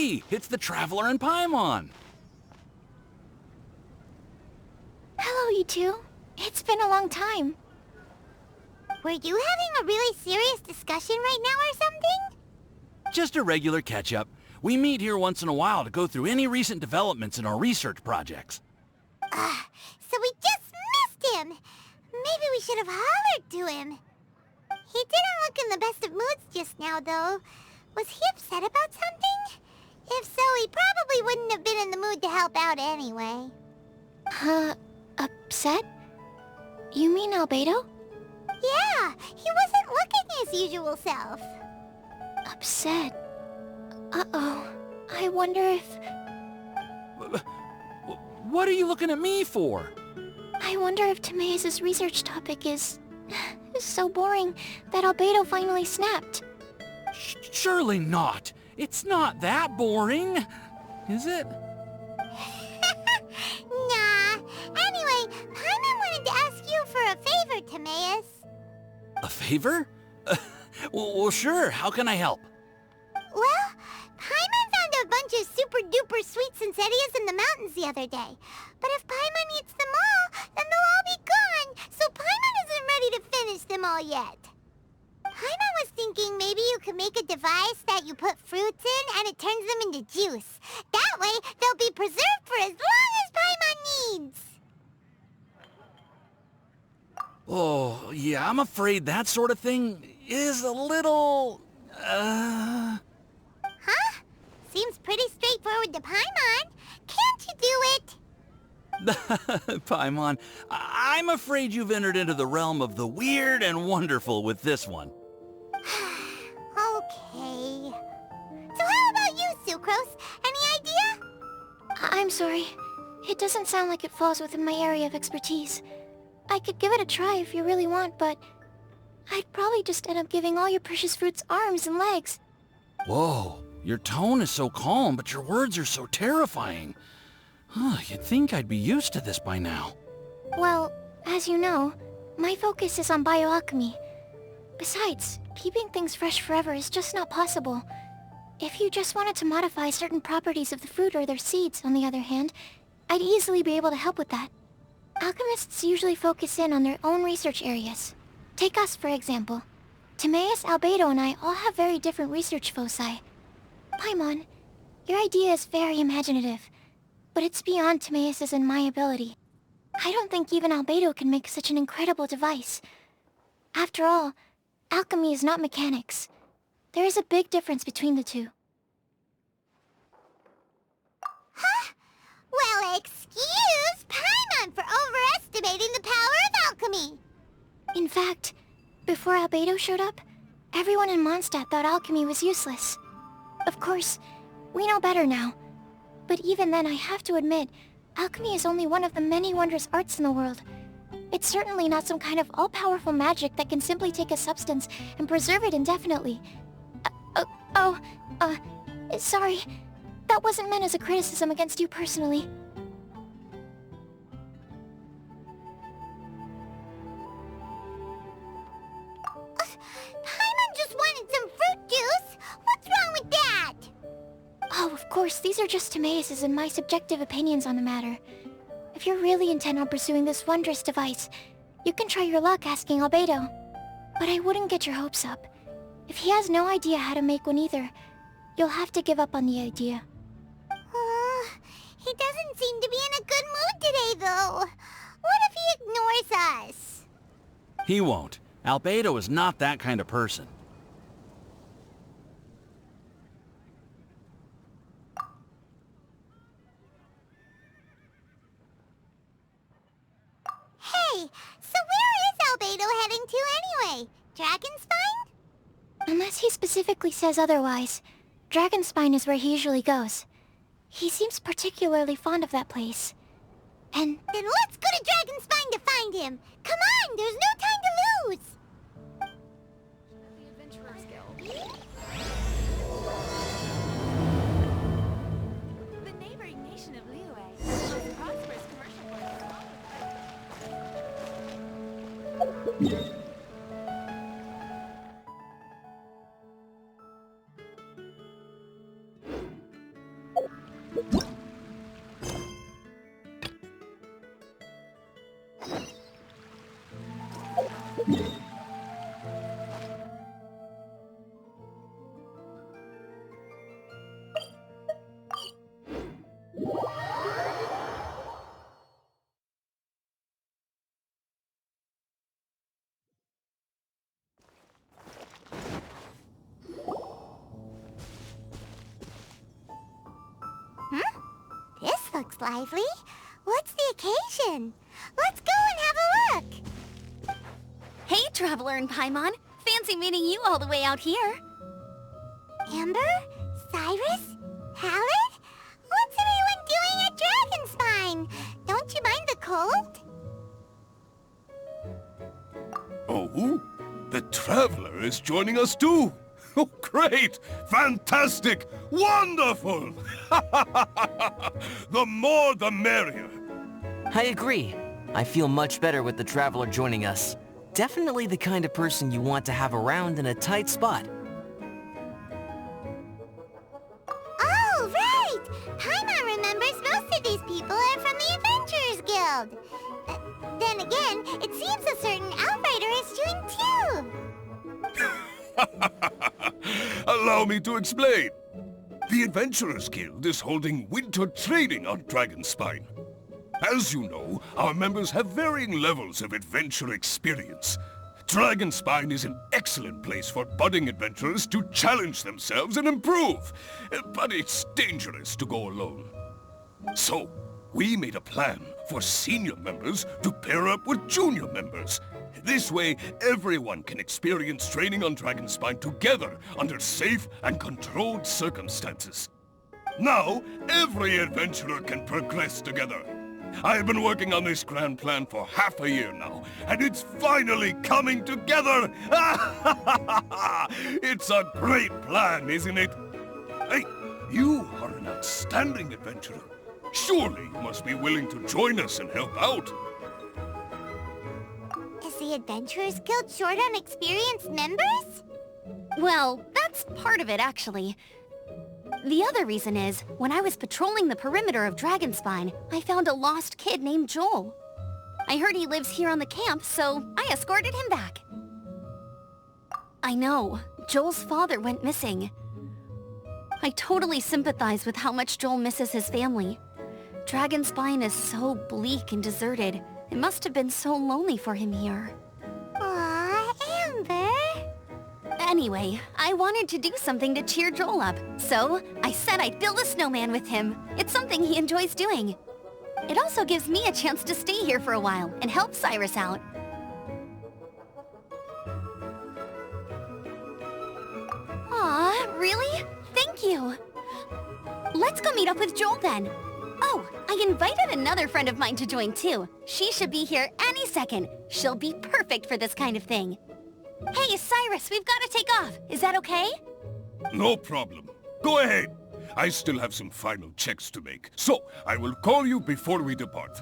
Hey, it's the Traveler and Paimon. Hello, you two. It's been a long time. Were you having a really serious discussion right now or something? Just a regular catch-up. We meet here once in a while to go through any recent developments in our research projects. So we just missed him. Maybe we should have hollered to him. He didn't look in the best of moods just now, though. Was he upset about something? If so, he probably wouldn't have been in the mood to help out anyway. Upset? You mean Albedo? Yeah, he wasn't looking his usual self. Upset? Uh-oh. I wonder if... What are you looking at me for? I wonder if Timaeus' research topic is so boring that Albedo finally snapped. Surely not. It's not that boring, is it? Nah. Anyway, Paimon wanted to ask you for a favor, Timaeus. A favor? Well, sure. How can I help? Well, Paimon found a bunch of super-duper sweet Sensetias in the mountains the other day. But if Paimon eats them all, then they'll all be gone, so Paimon isn't ready to finish them all yet. Paimon was thinking maybe you could make a device that you put fruits in and it turns them into juice. That way, they'll be preserved for as long as Paimon needs. Oh, yeah, I'm afraid that sort of thing is a little... Huh? Seems pretty straightforward to Paimon. Can't you do it? Paimon, I'm afraid you've entered into the realm of the weird and wonderful with this one. Okay. So how about you, Sucrose? Any idea? I'm sorry. It doesn't sound like it falls within my area of expertise. I could give it a try if you really want, but I'd probably just end up giving all your precious fruits arms and legs. Whoa, your tone is so calm, but your words are so terrifying. You'd think I'd be used to this by now. Well, as you know, my focus is on bioalchemy. Besides, keeping things fresh forever is just not possible. If you just wanted to modify certain properties of the fruit or their seeds, on the other hand, I'd easily be able to help with that. Alchemists usually focus in on their own research areas. Take us, for example. Timaeus, Albedo, and I all have very different research foci. Paimon, your idea is very imaginative, but it's beyond Timaeus' and my ability. I don't think even Albedo can make such an incredible device. After all, alchemy is not mechanics. There is a big difference between the two. Huh? Well, excuse Paimon for overestimating the power of alchemy. In fact, before Albedo showed up, everyone in Mondstadt thought alchemy was useless. Of course, we know better now. But even then, I have to admit, alchemy is only one of the many wondrous arts in the world. It's certainly not some kind of all-powerful magic that can simply take a substance and preserve it indefinitely. Sorry. That wasn't meant as a criticism against you personally. Paimon just wanted some fruit juice. What's wrong with that? Oh, of course, these are just Timaeus' and my subjective opinions on the matter. If you're really intent on pursuing this wondrous device, you can try your luck asking Albedo. But I wouldn't get your hopes up. If he has no idea how to make one either, you'll have to give up on the idea. He doesn't seem to be in a good mood today, though. What if he ignores us? He won't. Albedo is not that kind of person. Hey, so where is Albedo heading to anyway? Dragonspine? Unless he specifically says otherwise, Dragonspine is where he usually goes. He seems particularly fond of that place. And... Then let's go to Dragonspine to find him! Come on, there's no time to lose! The Adventurers Guild. The neighboring nation of Liyue, the most prosperous commercial port. This looks lively. What's the occasion? Let's go and have a look. Hey, Traveler and Paimon. Fancy meeting you all the way out here. Amber? Cyrus? Halid? What's everyone doing at Dragonspine? Don't you mind the cold? Oh, the Traveler is joining us too. Oh, great! Fantastic! Wonderful! The more the merrier. I agree. I feel much better with the Traveler joining us. Definitely the kind of person you want to have around in a tight spot. Oh, right! Paimon remembers most of these people are from the Adventurers Guild. Then again, it seems a certain Outrider is doing too. Allow me to explain. The Adventurers Guild is holding winter training on Dragonspine. As you know, our members have varying levels of adventure experience. Dragonspine is an excellent place for budding adventurers to challenge themselves and improve, but it's dangerous to go alone. So, we made a plan for senior members to pair up with junior members. This way, everyone can experience training on Dragonspine together under safe and controlled circumstances. Now, every adventurer can progress together. I've been working on this grand plan for half a year now, and it's finally coming together! It's a great plan, isn't it? Hey, you are an outstanding adventurer. Surely you must be willing to join us and help out. Is the Adventurers Guild short on experienced members? Well, that's part of it, actually. The other reason is, when I was patrolling the perimeter of Dragonspine, I found a lost kid named Joel. I heard he lives here on the camp, so I escorted him back. I know, Joel's father went missing. I totally sympathize with how much Joel misses his family. Dragonspine is so bleak and deserted. It must have been so lonely for him here. Aw, Amber. Anyway, I wanted to do something to cheer Joel up, so I said I'd build a snowman with him. It's something he enjoys doing. It also gives me a chance to stay here for a while and help Cyrus out. Aw, really? Thank you. Let's go meet up with Joel then. Oh, I invited another friend of mine to join too. She should be here any second. She'll be perfect for this kind of thing. Hey, Cyrus, we've got to take off. Is that okay? No problem. Go ahead. I still have some final checks to make, so I will call you before we depart.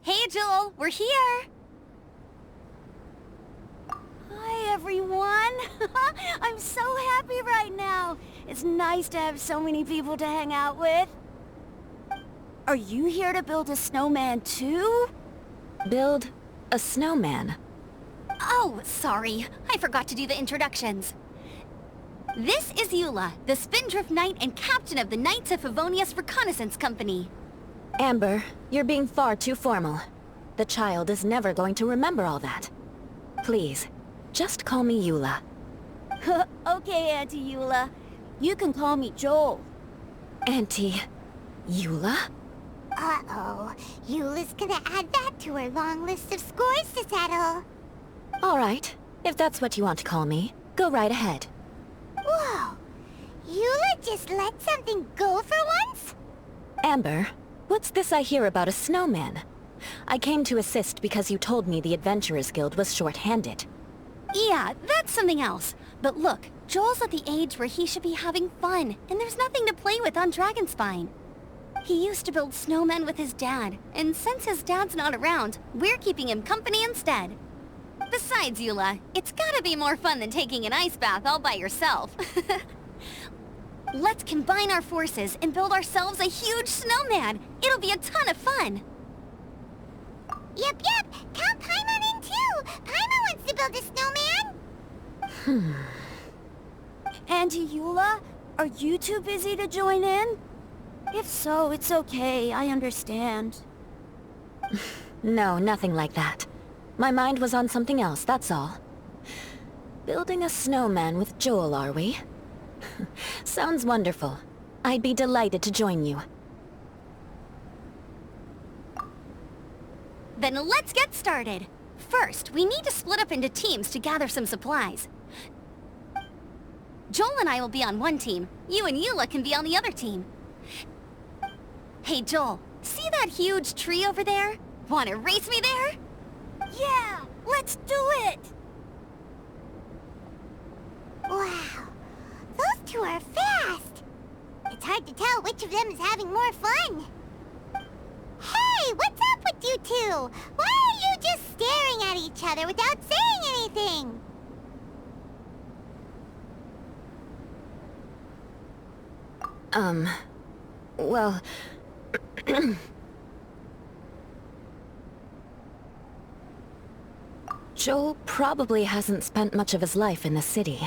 Hey, Joel, we're here. Hi, everyone. I'm so happy right now. It's nice to have so many people to hang out with. Are you here to build a snowman too? Build a snowman? Oh, sorry. I forgot to do the introductions. This is Eula, the Spindrift Knight and captain of the Knights of Favonius Reconnaissance Company. Amber, you're being far too formal. The child is never going to remember all that. Please, just call me Eula. Okay, Auntie Eula. You can call me Joel. Auntie... Eula? Uh-oh. Eula's gonna add that to her long list of scores to settle. All right, if that's what you want to call me, go right ahead. Whoa! Eula just let something go for once? Amber, what's this I hear about a snowman? I came to assist because you told me the Adventurers Guild was short-handed. Yeah, that's something else. But look, Joel's at the age where he should be having fun, and there's nothing to play with on Dragonspine. He used to build snowmen with his dad, and since his dad's not around, we're keeping him company instead. Besides, Eula, it's gotta be more fun than taking an ice bath all by yourself. Let's combine our forces and build ourselves a huge snowman. It'll be a ton of fun. Yep. Count Paimon in too. Paimon wants to build a snowman. Auntie Eula, are you too busy to join in? If so, it's okay. I understand. No, nothing like that. My mind was on something else, that's all. Building a snowman with Joel, are we? Sounds wonderful. I'd be delighted to join you. Then let's get started. First, we need to split up into teams to gather some supplies. Joel and I will be on one team. You and Eula can be on the other team. Hey Joel, see that huge tree over there? Wanna race me there? Yeah, let's do it! Wow, those two are fast. It's hard to tell which of them is having more fun. Hey, what's up with you two? Why are you just staring at each other without saying anything? Well... Joel probably hasn't spent much of his life in the city.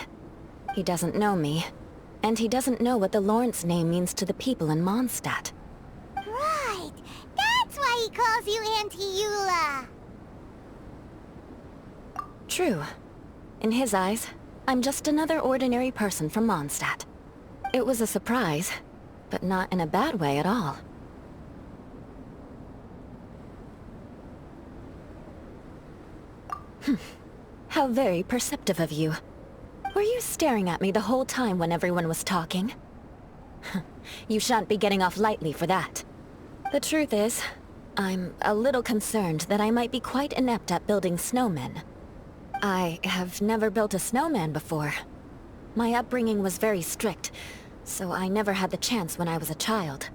He doesn't know me, and he doesn't know what the Lawrence name means to the people in Mondstadt. Right, that's why he calls you Auntie Eula. True. In his eyes, I'm just another ordinary person from Mondstadt. It was a surprise, but not in a bad way at all. How very perceptive of you. Were you staring at me the whole time when everyone was talking? You shan't be getting off lightly for that. The truth is, I'm a little concerned that I might be quite inept at building snowmen. I have never built a snowman before. My upbringing was very strict, so I never had the chance when I was a child.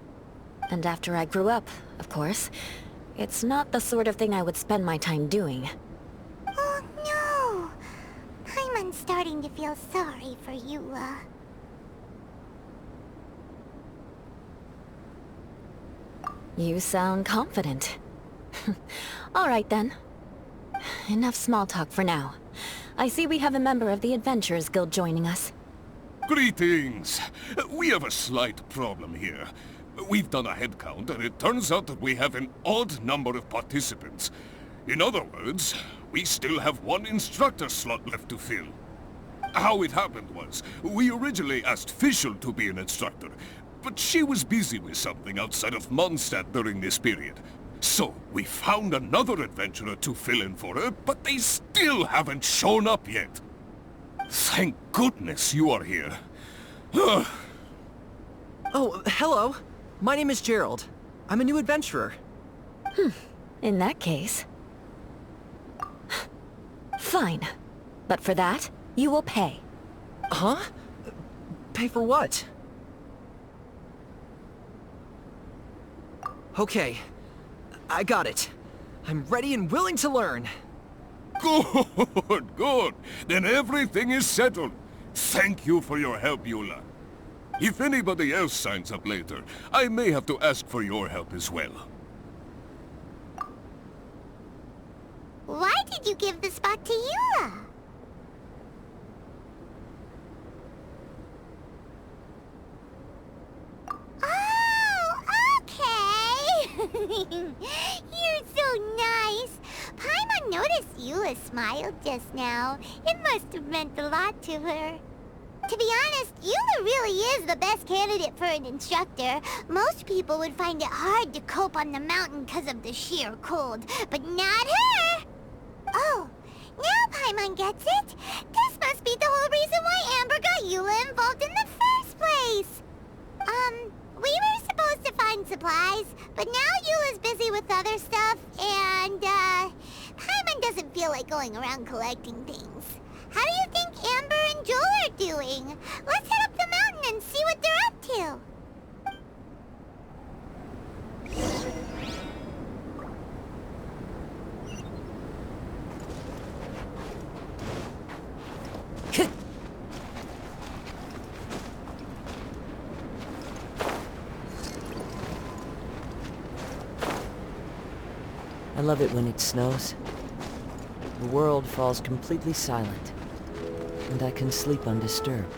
And after I grew up, of course, it's not the sort of thing I would spend my time doing. Oh no! Paimon's starting to feel sorry for Eula. You sound confident. All right then. Enough small talk for now. I see we have a member of the Adventurers Guild joining us. Greetings! We have a slight problem here. We've done a head count, and it turns out that we have an odd number of participants. In other words, we still have one instructor slot left to fill. How it happened was, we originally asked Fischl to be an instructor, but she was busy with something outside of Mondstadt during this period. So, we found another adventurer to fill in for her, but they still haven't shown up yet. Thank goodness you are here. Oh, hello. My name is Gerald. I'm a new adventurer. In that case... Fine. But for that, you will pay. Huh? Pay for what? Okay. I got it. I'm ready and willing to learn. Good, good. Then everything is settled. Thank you for your help, Eula. If anybody else signs up later, I may have to ask for your help as well. Why did you give the spot to Eula? Oh, okay. You're so nice. Paimon noticed Eula smiled just now. It must have meant a lot to her. To be honest, Eula really is the best candidate for an instructor. Most people would find it hard to cope on the mountain because of the sheer cold, but not her! Oh, now Paimon gets it. This must be the whole reason why Amber got Eula involved in the first place. We were supposed to find supplies, but now Eula's busy with other stuff, and, Paimon doesn't feel like going around collecting things. How do you think Amber and Joel are doing? Let's head up the mountain and see what they're up to. love it when it snows. The world falls completely silent, and I can sleep undisturbed.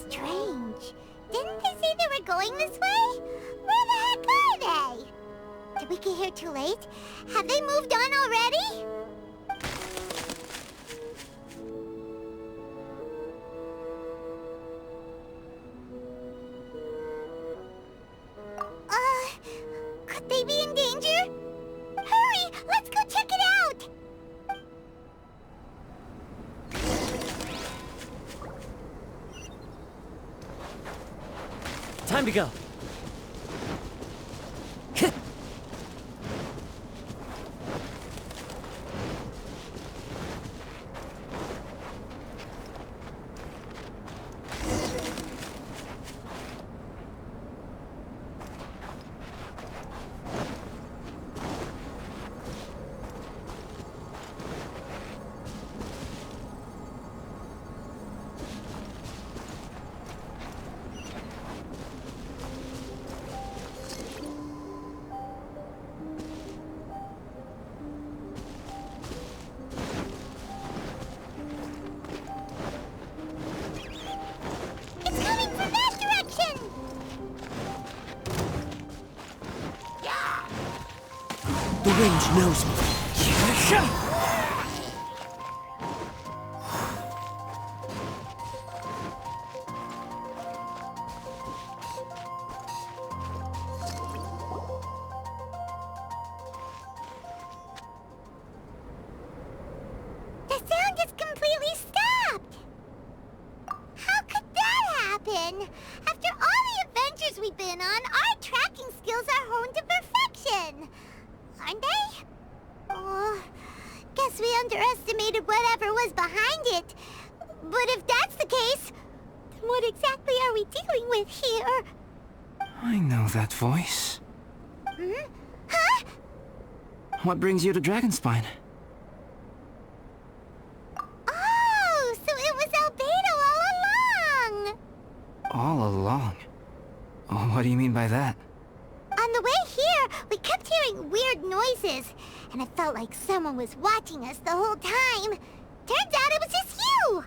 Strange. Didn't they say they were going this way? Where the heck are they? Did we get here too late? Have they moved on already? Could they be in danger? Hurry! Let's go check it out! Time to go. It's coming from that direction! The range knows me. The sound just completely stopped! How could that happen? After all the adventures we've been on, our tracking skills are honed to perfection! Aren't they? Oh, guess we underestimated whatever was behind it. But if that's the case, then what exactly are we dealing with here? I know that voice. Hmm? Huh? What brings you to Dragonspine? Oh, so it was Albedo all along! All along? Oh, what do you mean by that? On the way here, we kept hearing weird noises, and it felt like someone was watching us the whole time. Turns out it was just you!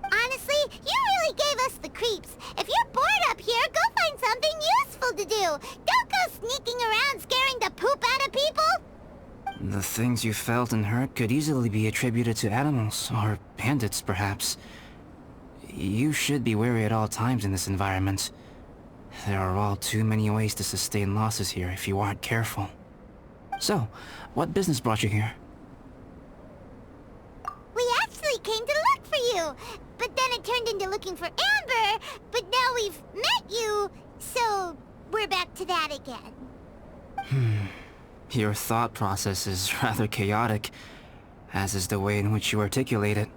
Honestly, you really gave us the creeps. If you're bored up here, go find something useful to do. Don't go sneaking around scaring the poop out of people. The things you felt and heard could easily be attributed to animals, or bandits, perhaps. You should be wary at all times in this environment. There are all too many ways to sustain losses here if you aren't careful. So, what business brought you here? We actually came to look for you, but then it turned into looking for Amber, but now we've met you, so we're back to that again. Your thought process is rather chaotic, as is the way in which you articulate it.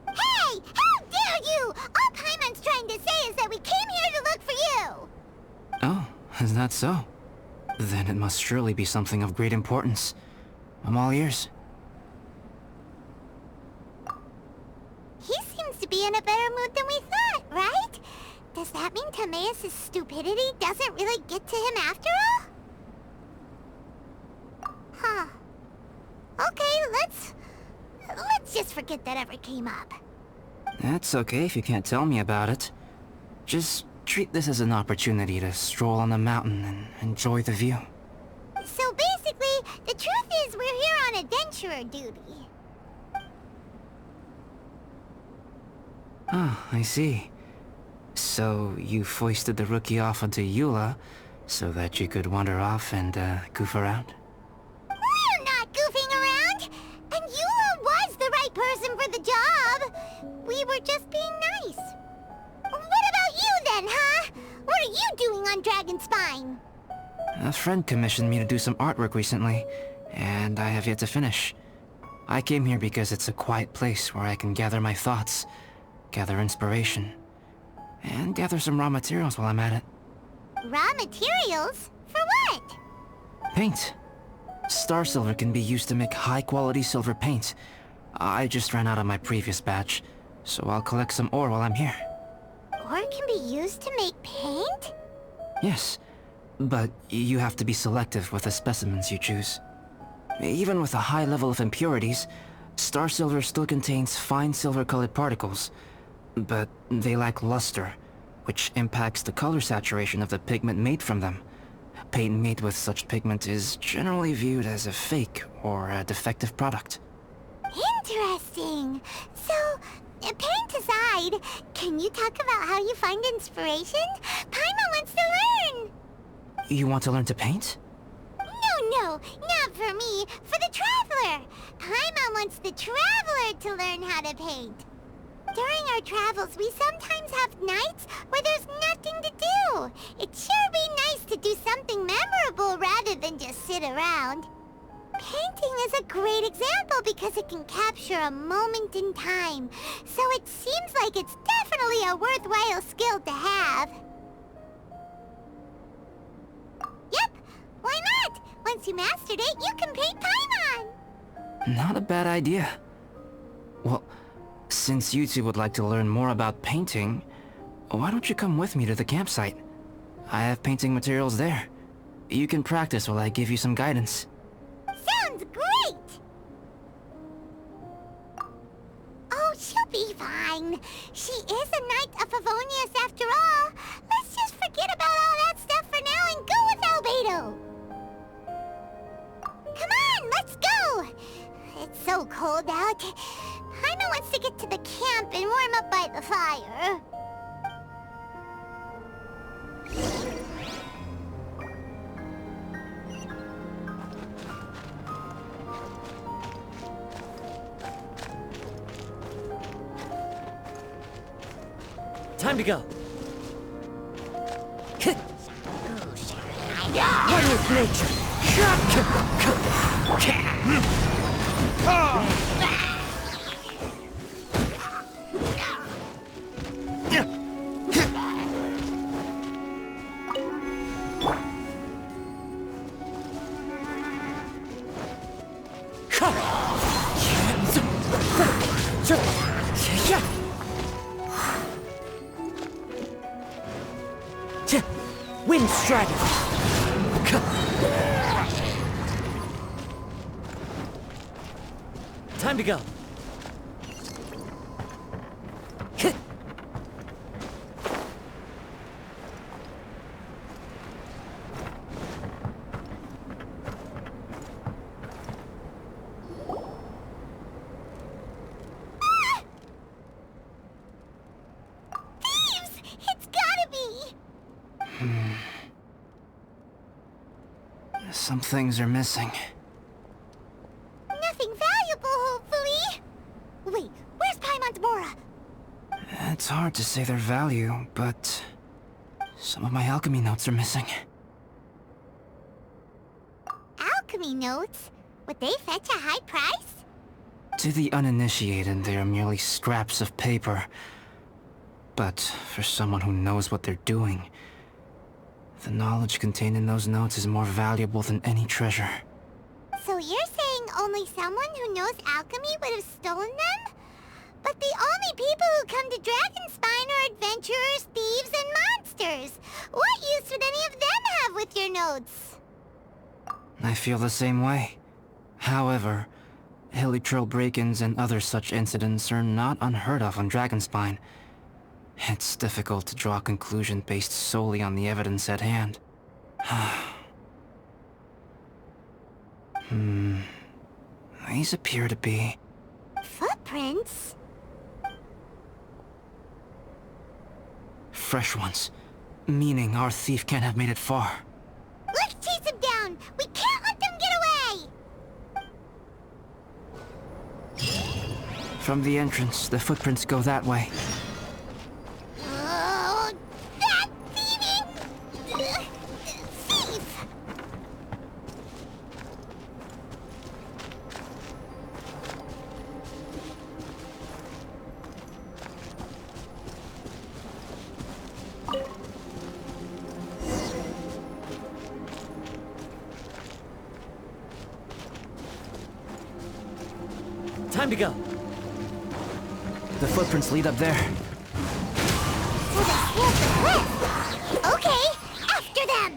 Hey! How dare you! All Paimon's trying to say is that we came here to look for you! Oh, is that so? Then it must surely be something of great importance. I'm all ears. He seems to be in a better mood than we thought, right? Does that mean Timaeus' stupidity doesn't really get to him after all? Huh. Okay, let's just forget that ever came up. That's okay if you can't tell me about it. Just treat this as an opportunity to stroll on the mountain and enjoy the view. So basically, the truth is we're here on adventurer duty. Ah, I see. So you foisted the rookie off onto Eula so that you could wander off and goof around? We're not goofing around! And Eula was the right person for the job! We were just being nice. What about you then, huh? What are you doing on Dragonspine? A friend commissioned me to do some artwork recently, and I have yet to finish. I came here because it's a quiet place where I can gather my thoughts, gather inspiration, and gather some raw materials while I'm at it. Raw materials? For what? Paint. Star silver can be used to make high-quality silver paint. I just ran out of my previous batch, so I'll collect some ore while I'm here. Ore can be used to make paint? Yes, but you have to be selective with the specimens you choose. Even with a high level of impurities, star silver still contains fine silver-colored particles, but they lack luster, which impacts the color saturation of the pigment made from them. Paint made with such pigment is generally viewed as a fake or a defective product. Interesting. So, paint aside, can you talk about how you find inspiration? Paimon wants to learn! You want to learn to paint? No, not for me. For the Traveler. Paimon wants the Traveler to learn how to paint. During our travels, we sometimes have nights where there's nothing to do. It'd sure be nice to do something memorable rather than just sit around. Painting is a great example because it can capture a moment in time. So it seems like it's definitely a worthwhile skill to have. Yep, why not? Once you mastered it, you can paint Paimon! Not a bad idea. Well, since you two would like to learn more about painting, why don't you come with me to the campsite? I have painting materials there. You can practice while I give you some guidance. Sounds great! Oh, she'll be fine. She is a Knight of Favonius after all. Let's just forget about all that stuff for now and go with Albedo. Come on, let's go! It's so cold out. Paimon wants to get to the camp and warm up by the fire. Time to go. One with nature. Wind Strider! Time to go. Some things are missing. Nothing valuable, hopefully. Wait, where's Paimon's Mora? It's hard to say their value, but some of my alchemy notes are missing. Alchemy notes? Would they fetch a high price? To the uninitiated, they are merely scraps of paper. But for someone who knows what they're doing, the knowledge contained in those notes is more valuable than any treasure. So you're saying only someone who knows alchemy would have stolen them? But the only people who come to Dragonspine are adventurers, thieves, and monsters. What use would any of them have with your notes? I feel the same way. However, hilly trail break-ins and other such incidents are not unheard of on Dragonspine. It's difficult to draw a conclusion based solely on the evidence at hand. These appear to be... Footprints? fresh ones. Meaning our thief can't have made it far. Let's chase him down! We can't let them get away! From the entrance, the footprints go that way. Oh, that thieving... thief! Time to go. The footprints lead up there. So they scaled the cliff! Okay, after them!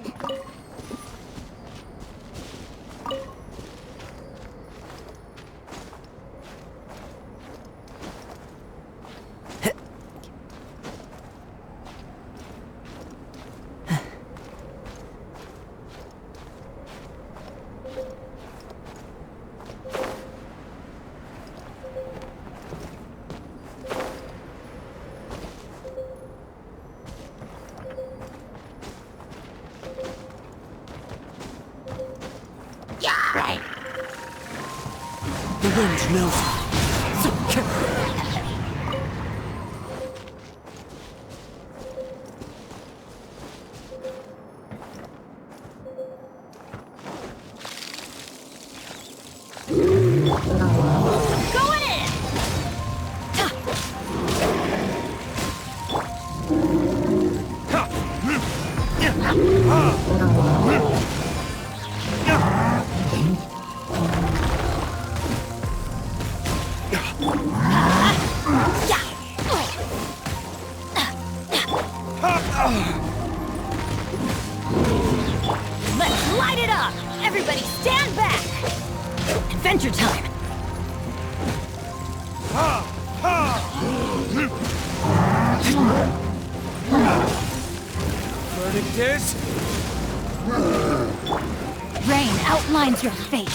The wind knows. Going in! Let's light it up! Everybody stand back! Adventure time! Verdict is... Rain outlines your fate.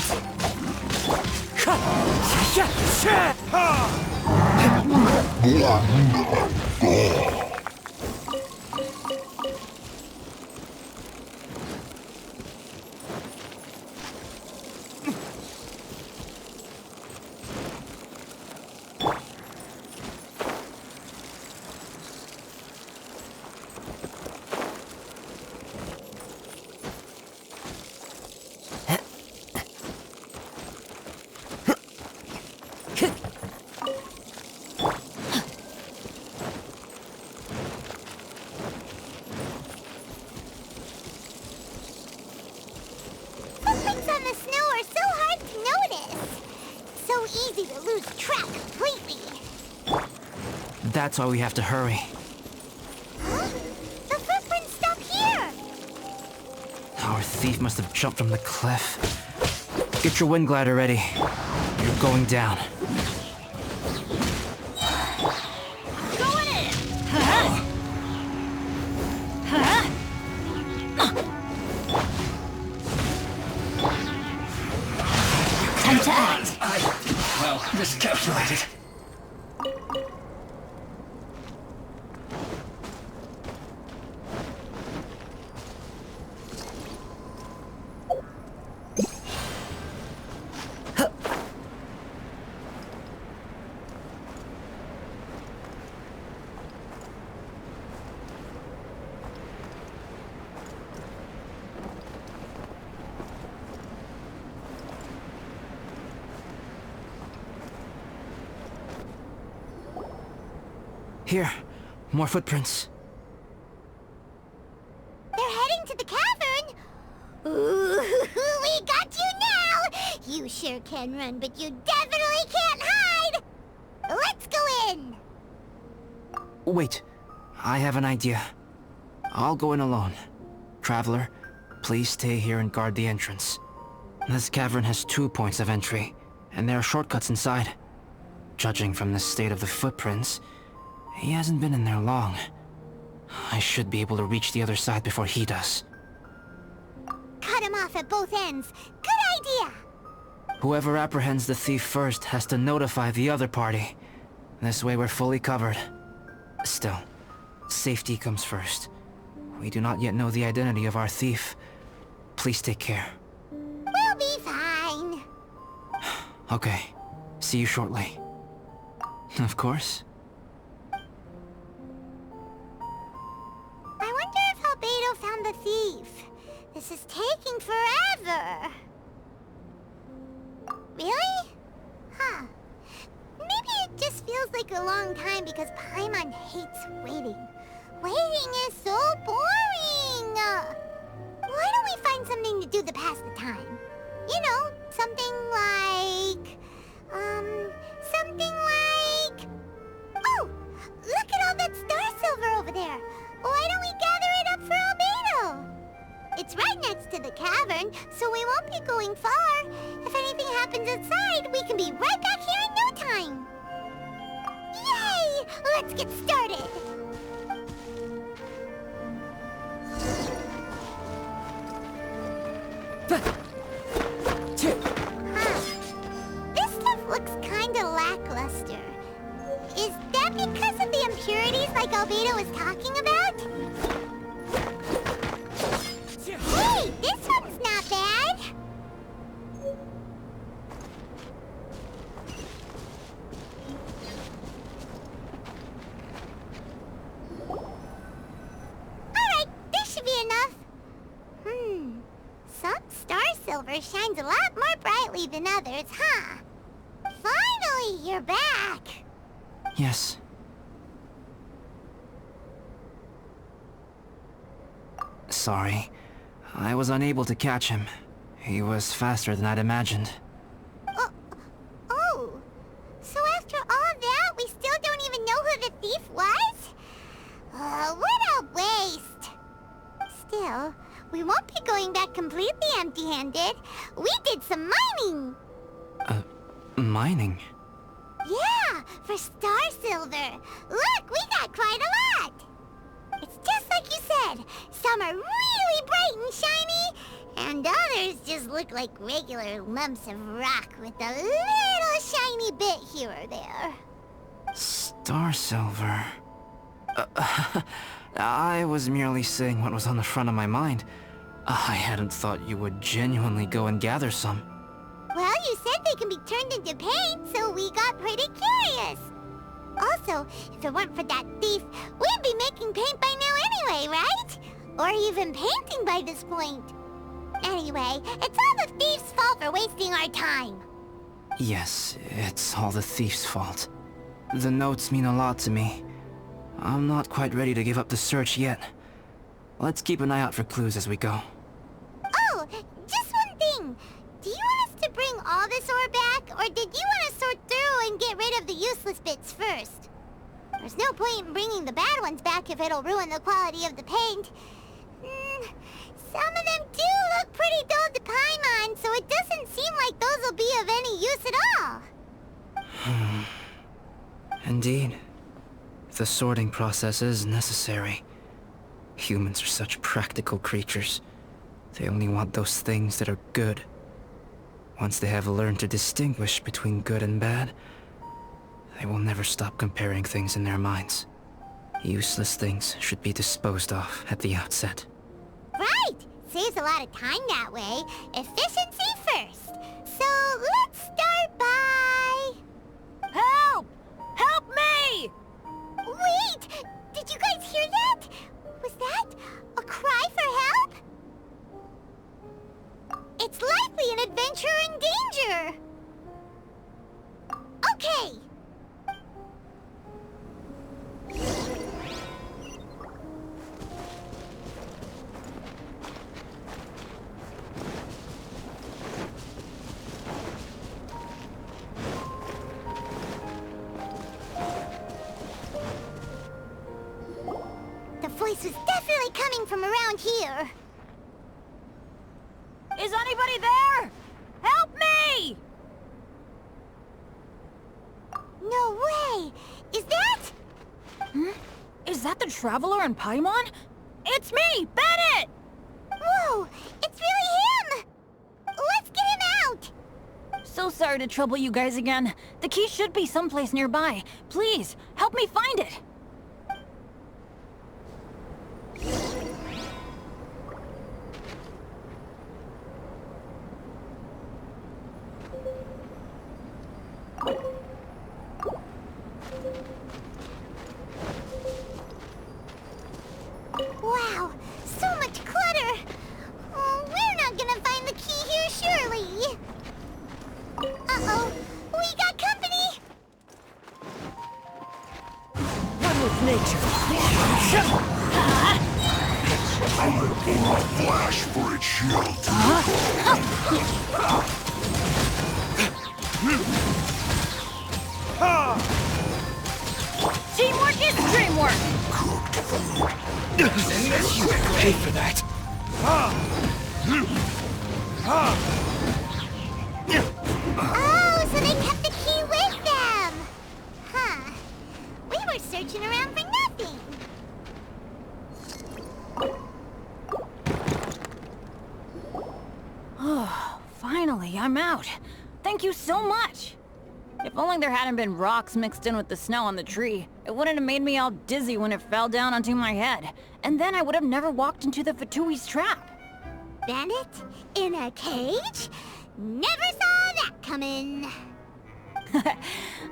Footprints on the snow are so hard to notice. So easy to lose track completely. That's why we have to hurry. Huh? The footprints stop here! Our thief must have jumped from the cliff. Get your wind glider ready. You're going down. Going in! Huh? Huh? Time to act. Well, miscalculated. Here, more footprints. They're heading to the cavern! Ooh, we got you now! You sure can run, but you definitely can't hide! Let's go in! Wait, I have an idea. I'll go in alone. Traveler, please stay here and guard the entrance. This cavern has 2 points of entry, and there are shortcuts inside. Judging from the state of the footprints, he hasn't been in there long. I should be able to reach the other side before he does. Cut him off at both ends. Good idea! Whoever apprehends the thief first has to notify the other party. This way we're fully covered. Still, safety comes first. We do not yet know the identity of our thief. Please take care. We'll be fine. Okay. See you shortly. Of course. I wonder if Albedo found the thief. This is taking forever. Really? Huh. Maybe it just feels like a long time because Paimon hates waiting. Waiting is so boring! Why don't we find something to do to pass the time? You know, something like... there. Why don't we gather it up for Albedo? It's right next to the cavern, so we won't be going far. If anything happens outside, we can be right back here in no time. Yay! Let's get started. This stuff looks kinda lackluster. Is that because of the impurities like Albedo was talking about? Hey, this one's not bad! Alright, this should be enough. Some star silver shines a lot more brightly than others, huh? Finally, you're back! Yes. Sorry. I was unable to catch him. He was faster than I'd imagined. Oh. So after all that, we still don't even know who the thief was? What a waste! Still, we won't be going back completely empty-handed. We did some mining! Mining? Yeah, for star silver. Look, we got quite a lot! It's just like you said. Some are really bright and shiny, and others just look like regular lumps of rock with a little shiny bit here or there. Star silver. I was merely saying what was on the front of my mind. I hadn't thought you would genuinely go and gather some. Well, you said they can be turned into paint, so we got pretty curious. Also, if it weren't for that thief, we'd be making paint by now anyway, right? Or even painting by this point. Anyway, it's all the thief's fault for wasting our time. Yes, it's all the thief's fault. The notes mean a lot to me. I'm not quite ready to give up the search yet. Let's keep an eye out for clues as we go. Oh, just one thing. Do you want us to bring all this ore back, or did you want to sort through and get rid of the useless bits first? There's no point in bringing the bad ones back if it'll ruin the quality of the paint. Some of them do look pretty dull to Paimon, so it doesn't seem like those will be of any use at all. Indeed. The sorting process is necessary. Humans are such practical creatures. They only want those things that are good. Once they have learned to distinguish between good and bad, they will never stop comparing things in their minds. Useless things should be disposed of at the outset. Right! Saves a lot of time that way. Efficiency first. So let's start by... Help! Help me! Wait! Did you guys hear that? Was that a cry for help? It's likely an adventurer in danger! Okay! The voice was definitely coming from around here. Is anybody there? Help me! No way! Is that... Is that the Traveler in Paimon? It's me, Bennett! Whoa! It's really him! Let's get him out! So sorry to trouble you guys again. The key should be someplace nearby. Please, help me find it. Wow, so much clutter! Oh, we're not gonna find the key here, surely! Uh-oh, we got company! One with nature. Flash for its shield. Teamwork is dreamwork! Cooked for pay for that. Oh, so they kept the key with them! Huh. We were searching around for nothing. Oh, finally, I'm out. Thank you so much. If only there hadn't been rocks mixed in with the snow on the tree, it wouldn't have made me all dizzy when it fell down onto my head. And then I would have never walked into the Fatui's trap. Bandit? In a cage? Never saw that coming.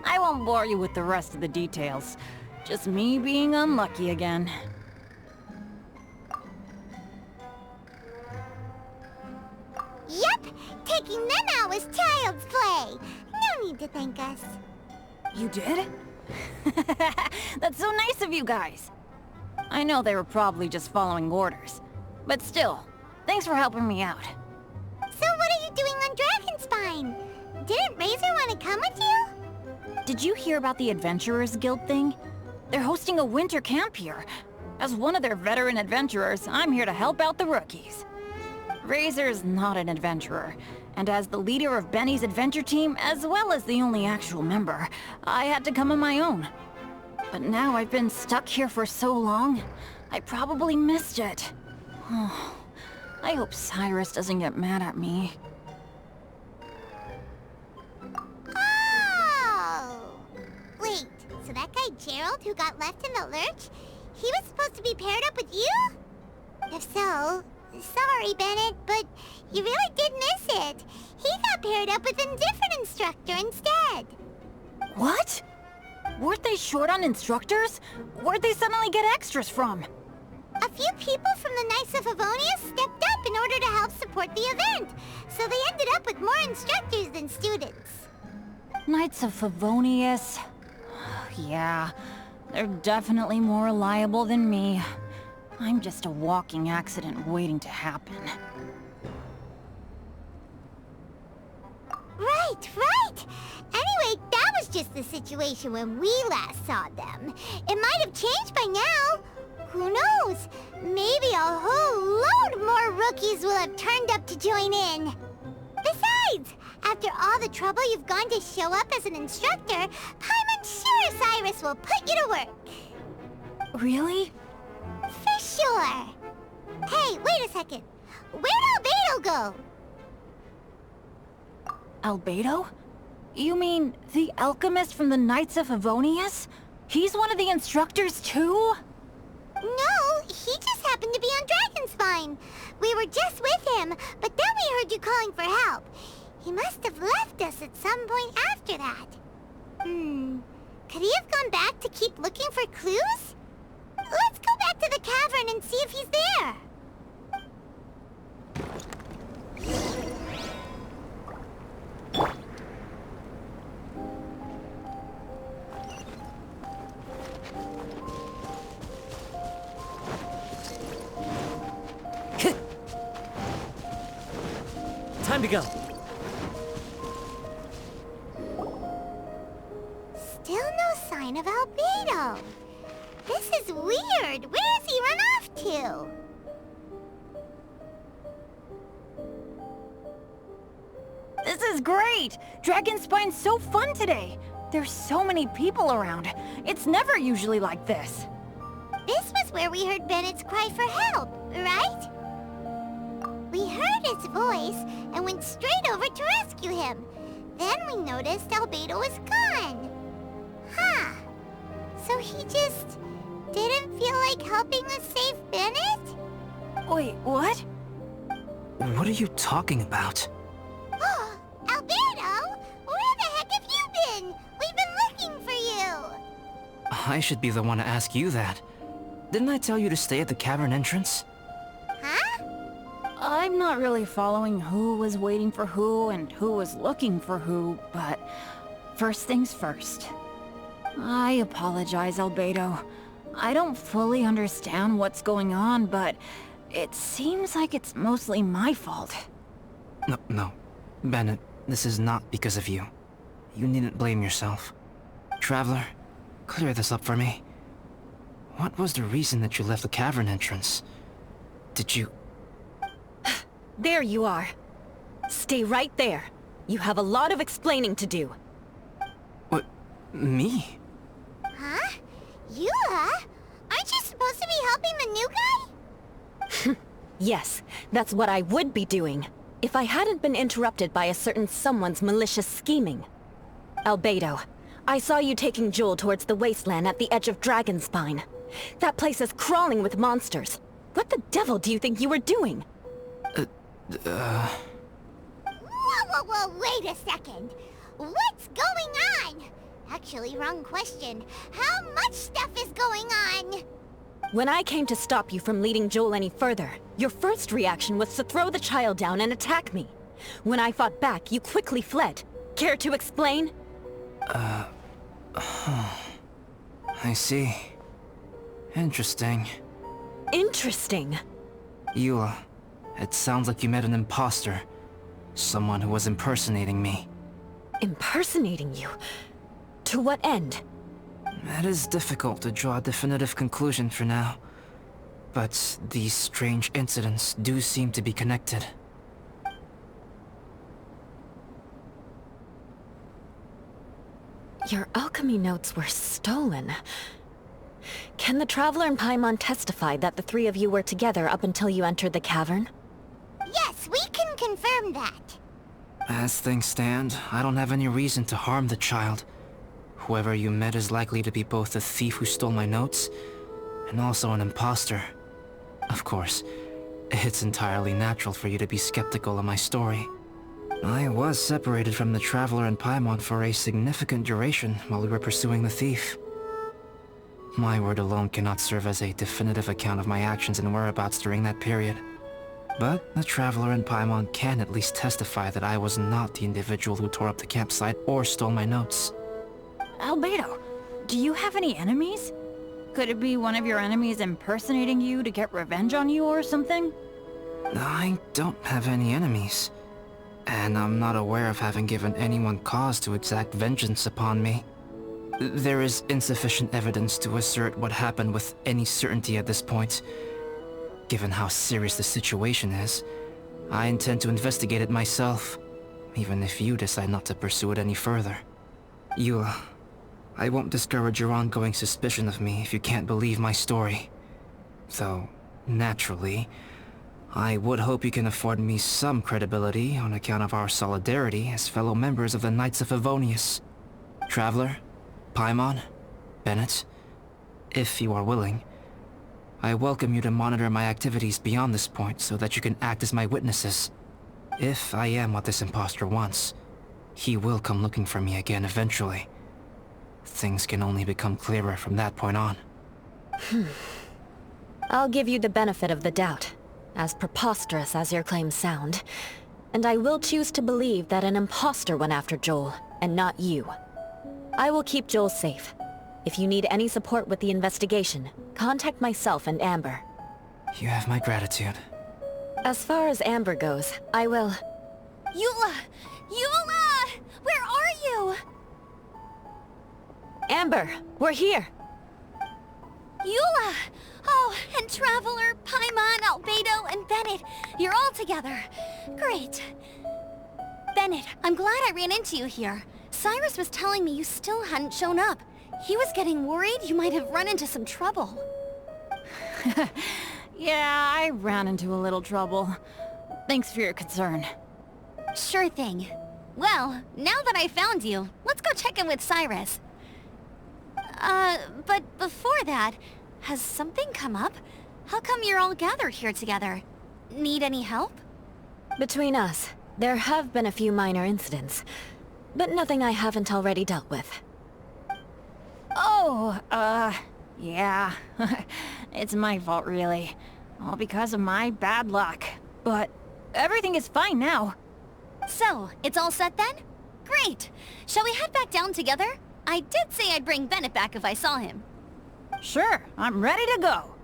I won't bore you with the rest of the details. Just me being unlucky again. Yep, taking them out was child's play. No need to thank us. You did? That's so nice of you guys. I know they were probably just following orders. But still, thanks for helping me out. So what are you doing on Dragonspine? Didn't Razor want to come with you? Did you hear about the Adventurers Guild thing? They're hosting a winter camp here. As one of their veteran adventurers, I'm here to help out the rookies. Razor's not an adventurer, and as the leader of Benny's adventure team, as well as the only actual member, I had to come on my own. But now I've been stuck here for so long, I probably missed it. Oh, I hope Cyrus doesn't get mad at me. Oh! Wait, so that guy Gerald who got left in the lurch, he was supposed to be paired up with you? If so, sorry, Bennett, but you really did miss it. He got paired up with a different instructor instead. What? Weren't they short on instructors? Where'd they suddenly get extras from? A few people from the Knights of Avonia stepped up in order to help support the event, so they ended up with more instructors than students. Knights of Favonius. Yeah, they're definitely more reliable than me. I'm just a walking accident waiting to happen. Right! Anyway, that was just the situation when we last saw them. It might have changed by now. Who knows? Maybe a whole load more rookies will have turned up to join in. Besides, after all the trouble you've gone to show up as an instructor, I'm sure Cyrus will put you to work. Really? For sure. Hey, wait a second. Where'd Albedo go? Albedo? You mean the alchemist from the Knights of Favonius? He's one of the instructors too? No, he just happened to be on Dragonspine. We were just with him, but then we heard you calling for help. He must have left us at some point after that. Could he have gone back to keep looking for clues? Let's go back to the cavern and see if he's there. Time to go. Still no sign of Albedo. This is weird. Where has he run off to? This is great! Dragonspine's so fun today! There's so many people around. It's never usually like this. This was where we heard Bennett's cry for help, right? We heard his voice and went straight over to rescue him. Then we noticed Albedo was gone. Huh. So he just didn't feel like helping us save Bennett? Wait, what? What are you talking about? Oh, Albedo! Where the heck have you been? We've been looking for you! I should be the one to ask you that. Didn't I tell you to stay at the cavern entrance? Huh? I'm not really following who was waiting for who and who was looking for who, but first things first. I apologize, Albedo. I don't fully understand what's going on, but it seems like it's mostly my fault. No. Bennett, this is not because of you. You needn't blame yourself. Traveler, clear this up for me. What was the reason that you left the cavern entrance? Did you... There you are. Stay right there. You have a lot of explaining to do. What? Me? Huh? Eula? Aren't you supposed to be helping the new guy? Yes, that's what I would be doing, if I hadn't been interrupted by a certain someone's malicious scheming. Albedo, I saw you taking Joel towards the wasteland at the edge of Dragonspine. That place is crawling with monsters. What the devil do you think you were doing? Whoa, wait a second. What's going on? Actually, wrong question. How much stuff is going on? When I came to stop you from leading Joel any further, your first reaction was to throw the child down and attack me. When I fought back, you quickly fled. Care to explain? I see. Interesting. Interesting. Eula, it sounds like you met an imposter. Someone who was impersonating me. Impersonating you? To what end? It is difficult to draw a definitive conclusion for now. But these strange incidents do seem to be connected. Your alchemy notes were stolen. Can the Traveler and Paimon testify that the three of you were together up until you entered the cavern? Yes, we can confirm that. As things stand, I don't have any reason to harm the child. Whoever you met is likely to be both the thief who stole my notes, and also an imposter. Of course, it's entirely natural for you to be skeptical of my story. I was separated from the Traveler and Paimon for a significant duration while we were pursuing the thief. My word alone cannot serve as a definitive account of my actions and whereabouts during that period. But the Traveler and Paimon can at least testify that I was not the individual who tore up the campsite or stole my notes. Albedo, do you have any enemies? Could it be one of your enemies impersonating you to get revenge on you or something? I don't have any enemies. And I'm not aware of having given anyone cause to exact vengeance upon me. There is insufficient evidence to assert what happened with any certainty at this point. Given how serious the situation is, I intend to investigate it myself, even if you decide not to pursue it any further. Eula, I won't discourage your ongoing suspicion of me if you can't believe my story. Though, naturally, I would hope you can afford me some credibility on account of our solidarity as fellow members of the Knights of Favonius. Traveler, Paimon, Bennett, if you are willing, I welcome you to monitor my activities beyond this point so that you can act as my witnesses. If I am what this imposter wants, he will come looking for me again eventually. Things can only become clearer from that point on. I'll give you the benefit of the doubt, as preposterous as your claims sound. And I will choose to believe that an imposter went after Joel, and not you. I will keep Joel safe. If you need any support with the investigation, contact myself and Amber. You have my gratitude. As far as Amber goes, I will... Eula! Eula! Where are you? Amber, we're here! Eula! Oh, and Traveler, Paimon, Albedo, and Bennett. You're all together. Great. Bennett, I'm glad I ran into you here. Cyrus was telling me you still hadn't shown up. He was getting worried you might have run into some trouble. Yeah, I ran into a little trouble. Thanks for your concern. Sure thing. Well, now that I found you, let's go check in with Cyrus. But before that, has something come up? How come you're all gathered here together? Need any help? Between us, there have been a few minor incidents, but nothing I haven't already dealt with. Oh, yeah. It's my fault, really. All because of my bad luck. But everything is fine now. So, it's all set then? Great! Shall we head back down together? I did say I'd bring Bennett back if I saw him. Sure, I'm ready to go.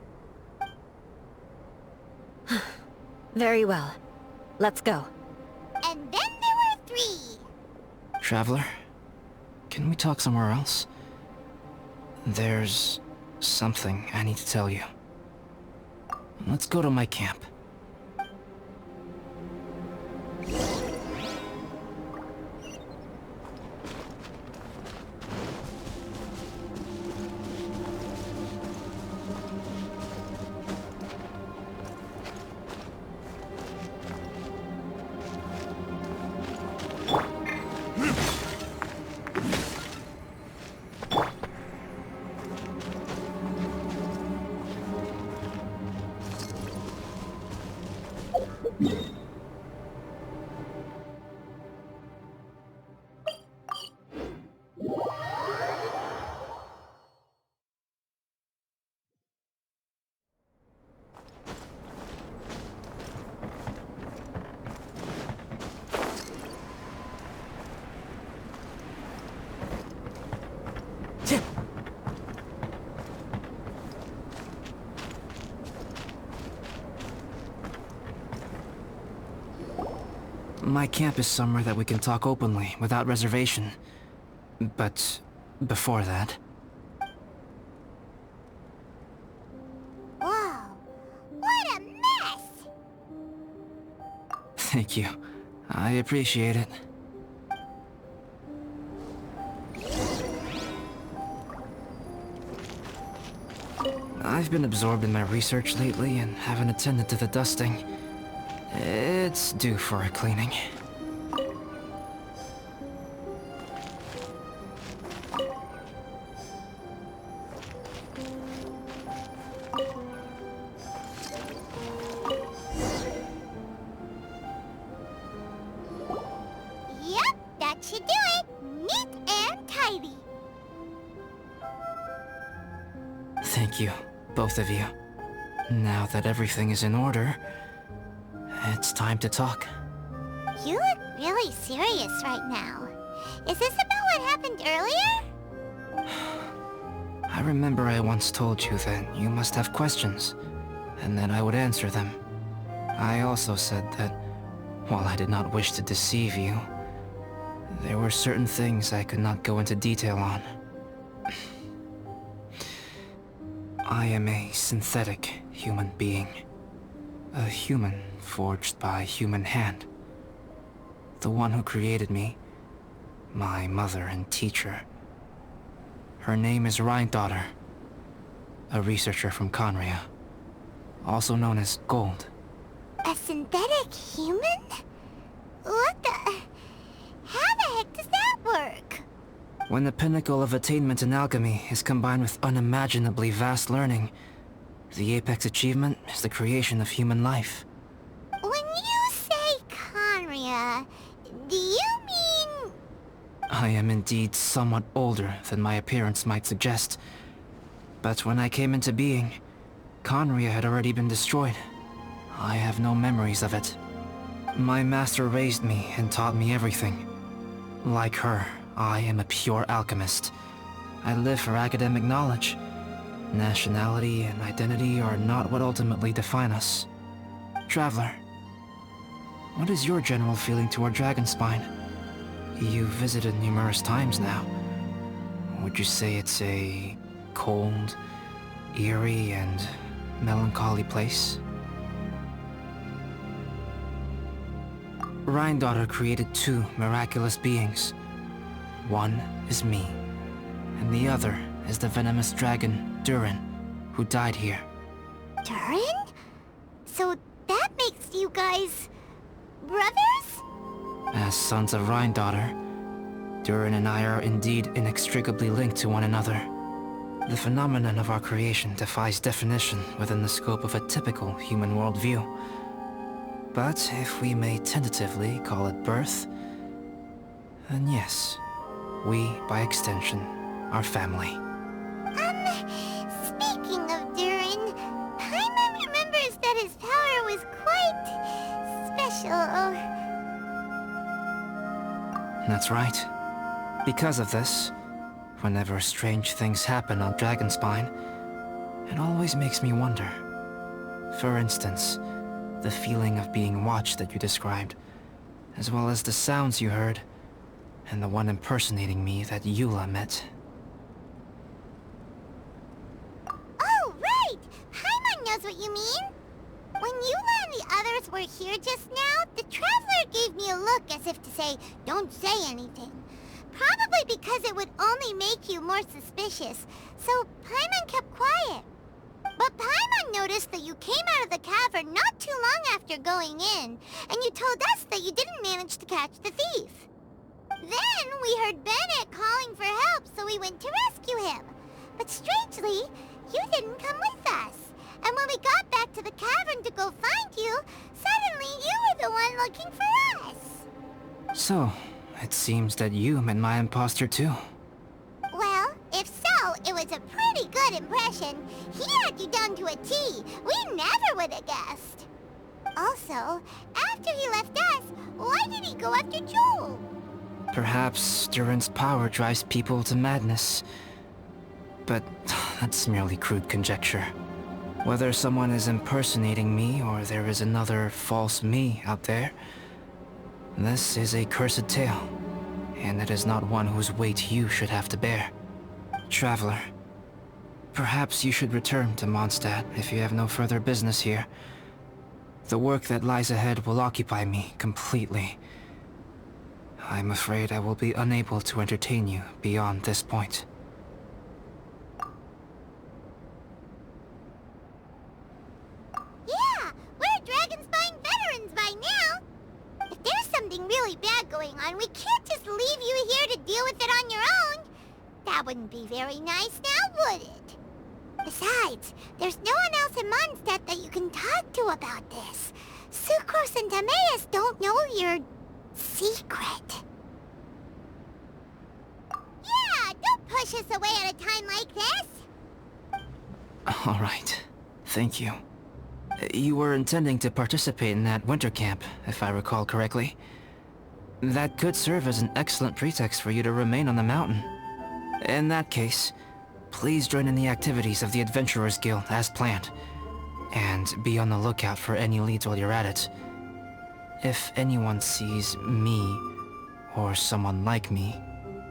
Very well. Let's go. And then there were 3. Traveler, can we talk somewhere else? There's something I need to tell you. Let's go to my camp. My camp is somewhere that we can talk openly, without reservation. But before that... Whoa! What a mess! Thank you. I appreciate it. I've been absorbed in my research lately and haven't attended to the dusting. It's due for a cleaning. Yep, that should do it. Neat and tidy. Thank you, both of you. Now that everything is in order, it's time to talk. You look really serious right now. Is this about what happened earlier? I remember I once told you that you must have questions, and that I would answer them. I also said that, while I did not wish to deceive you, there were certain things I could not go into detail on. I am a synthetic human being. A human forged by human hand. The one who created me, my mother and teacher. Her name is Rhine-daughter, a researcher from Conria, also known as Gold. A synthetic human? What the... How the heck does that work? When the pinnacle of attainment in alchemy is combined with unimaginably vast learning, the apex achievement is the creation of human life. When you say Conria, do you mean... I am indeed somewhat older than my appearance might suggest. But when I came into being, Conria had already been destroyed. I have no memories of it. My master raised me and taught me everything. Like her, I am a pure alchemist. I live for academic knowledge. Nationality and identity are not what ultimately define us. Traveler, what is your general feeling toward Dragonspine? You've visited numerous times now. Would you say it's a cold, eerie, and melancholy place? Rhine-daughter created two miraculous beings. One is me, and the other is the venomous dragon, Durin, who died here. Durin? So that makes you guys... brothers? As sons of Rhine-daughter, Durin and I are indeed inextricably linked to one another. The phenomenon of our creation defies definition within the scope of a typical human worldview. But if we may tentatively call it birth, then yes, we, by extension, are family. Speaking of Durin, Paimon remembers that his power was quite... special. That's right. Because of this, whenever strange things happen on Dragonspine, it always makes me wonder. For instance, the feeling of being watched that you described, as well as the sounds you heard, and the one impersonating me that Eula met. Oh, right! Paimon knows what you mean! travelers were here just now, the traveler gave me a look as if to say, don't say anything. Probably because it would only make you more suspicious, so Paimon kept quiet. But Paimon noticed that you came out of the cavern not too long after going in, and you told us that you didn't manage to catch the thief. Then we heard Bennett calling for help, so we went to rescue him. But strangely, you didn't come with us. And when we got back to the cavern to go find you, suddenly you were the one looking for us. So, it seems that you met my imposter too. Well, if so, it was a pretty good impression. He had you down to a T. We never would have guessed. Also, after he left us, why did he go after Joel? Perhaps Duran's power drives people to madness. But that's merely crude conjecture. Whether someone is impersonating me or there is another false me out there, this is a cursed tale, and it is not one whose weight you should have to bear. Traveler, perhaps you should return to Mondstadt if you have no further business here. The work that lies ahead will occupy me completely. I'm afraid I will be unable to entertain you beyond this point. Yeah, we're Dragonspine veterans by now. If there's something really bad going on, we can't just leave you here to deal with it on your own. That wouldn't be very nice now, would it? Besides, there's no one else in Mondstadt that you can talk to about this. Sucrose and Timaeus don't know your secret. Yeah, don't push us away at a time like this. All right. Thank you. You were intending to participate in that winter camp, if I recall correctly. That could serve as an excellent pretext for you to remain on the mountain. In that case, please join in the activities of the Adventurers Guild as planned. And be on the lookout for any leads while you're at it. If anyone sees me, or someone like me...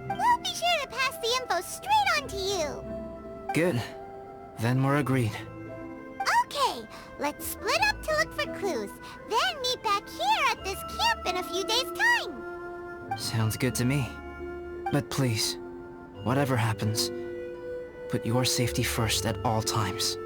We'll be sure to pass the info straight on to you. Good. Then we're agreed. Okay, let's split up to look for clues, then meet back here at this camp in a few days' time. Sounds good to me. But please, whatever happens, put your safety first at all times.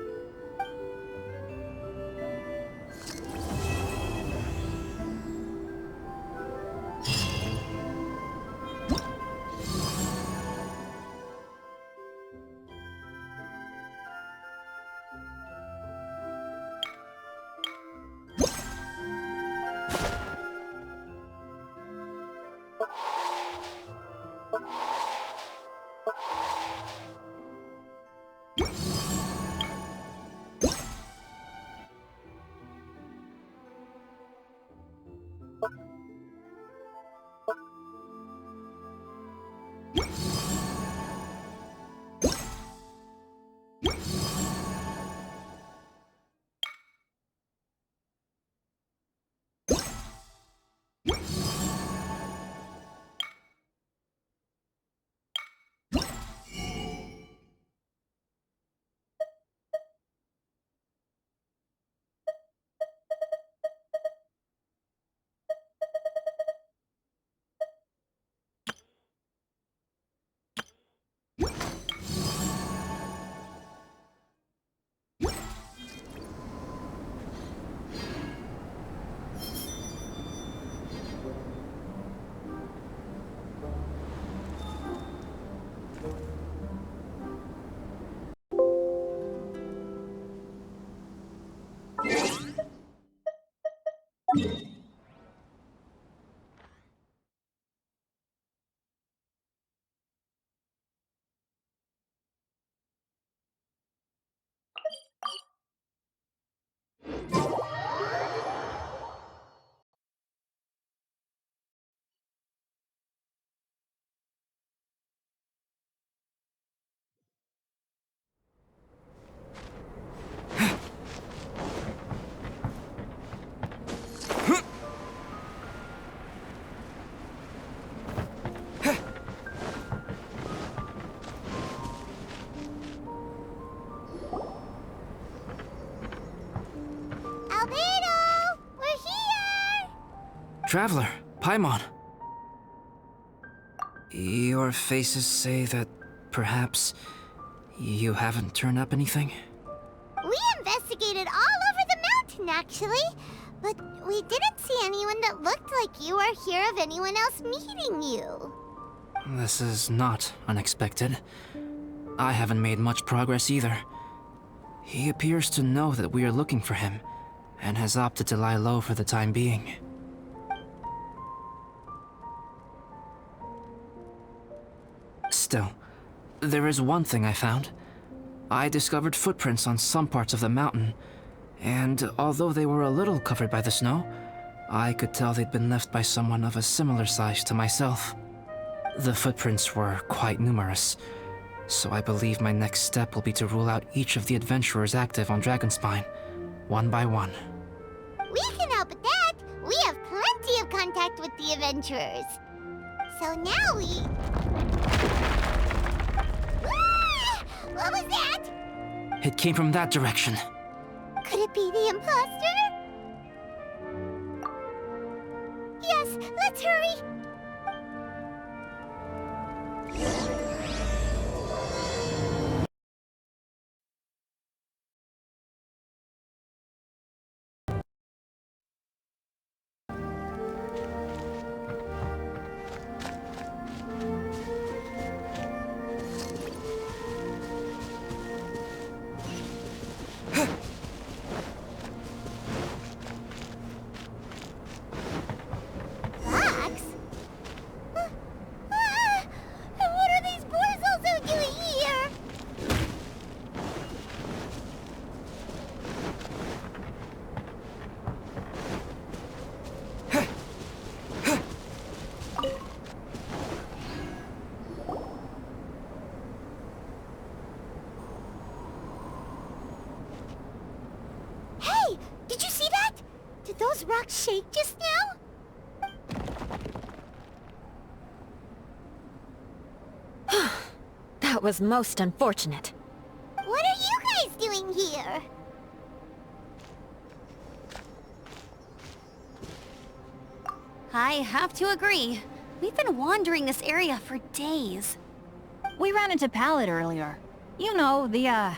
Traveler, Paimon. Your faces say that perhaps you haven't turned up anything? We investigated all over the mountain, actually. But we didn't see anyone that looked like you or hear of anyone else meeting you. This is not unexpected. I haven't made much progress either. He appears to know that we are looking for him, and has opted to lie low for the time being. Still, there is one thing I found. I discovered footprints on some parts of the mountain, and although they were a little covered by the snow, I could tell they'd been left by someone of a similar size to myself. The footprints were quite numerous, so I believe my next step will be to rule out each of the adventurers active on Dragonspine, one by one. We can help with that. We have plenty of contact with the adventurers. So now we... Ah! What was that? It came from that direction. Could it be the imposter? Yes, let's hurry. Did those rocks shake just now? That was most unfortunate. What are you guys doing here? I have to agree. We've been wandering this area for days. We ran into Pallet earlier. You know, the,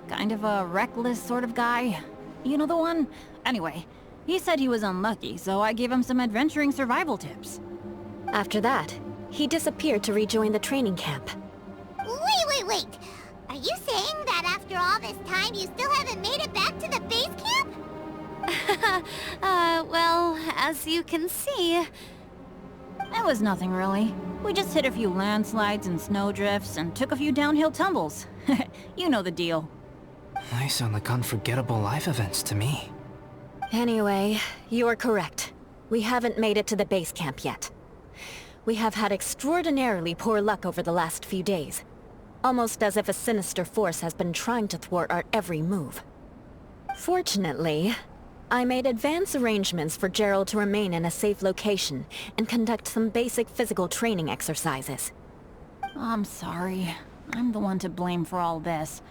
kind of a reckless sort of guy. You know the one? Anyway, he said he was unlucky, so I gave him some adventuring survival tips. After that, he disappeared to rejoin the training camp. Wait. Are you saying that after all this time you still haven't made it back to the base camp? Well, as you can see... It was nothing really. We just hit a few landslides and snowdrifts and took a few downhill tumbles. You know the deal. They sound like unforgettable life events to me. Anyway, you're correct. We haven't made it to the base camp yet. We have had extraordinarily poor luck over the last few days. Almost as if a sinister force has been trying to thwart our every move. Fortunately, I made advance arrangements for Gerald to remain in a safe location and conduct some basic physical training exercises. I'm sorry. I'm the one to blame for all this.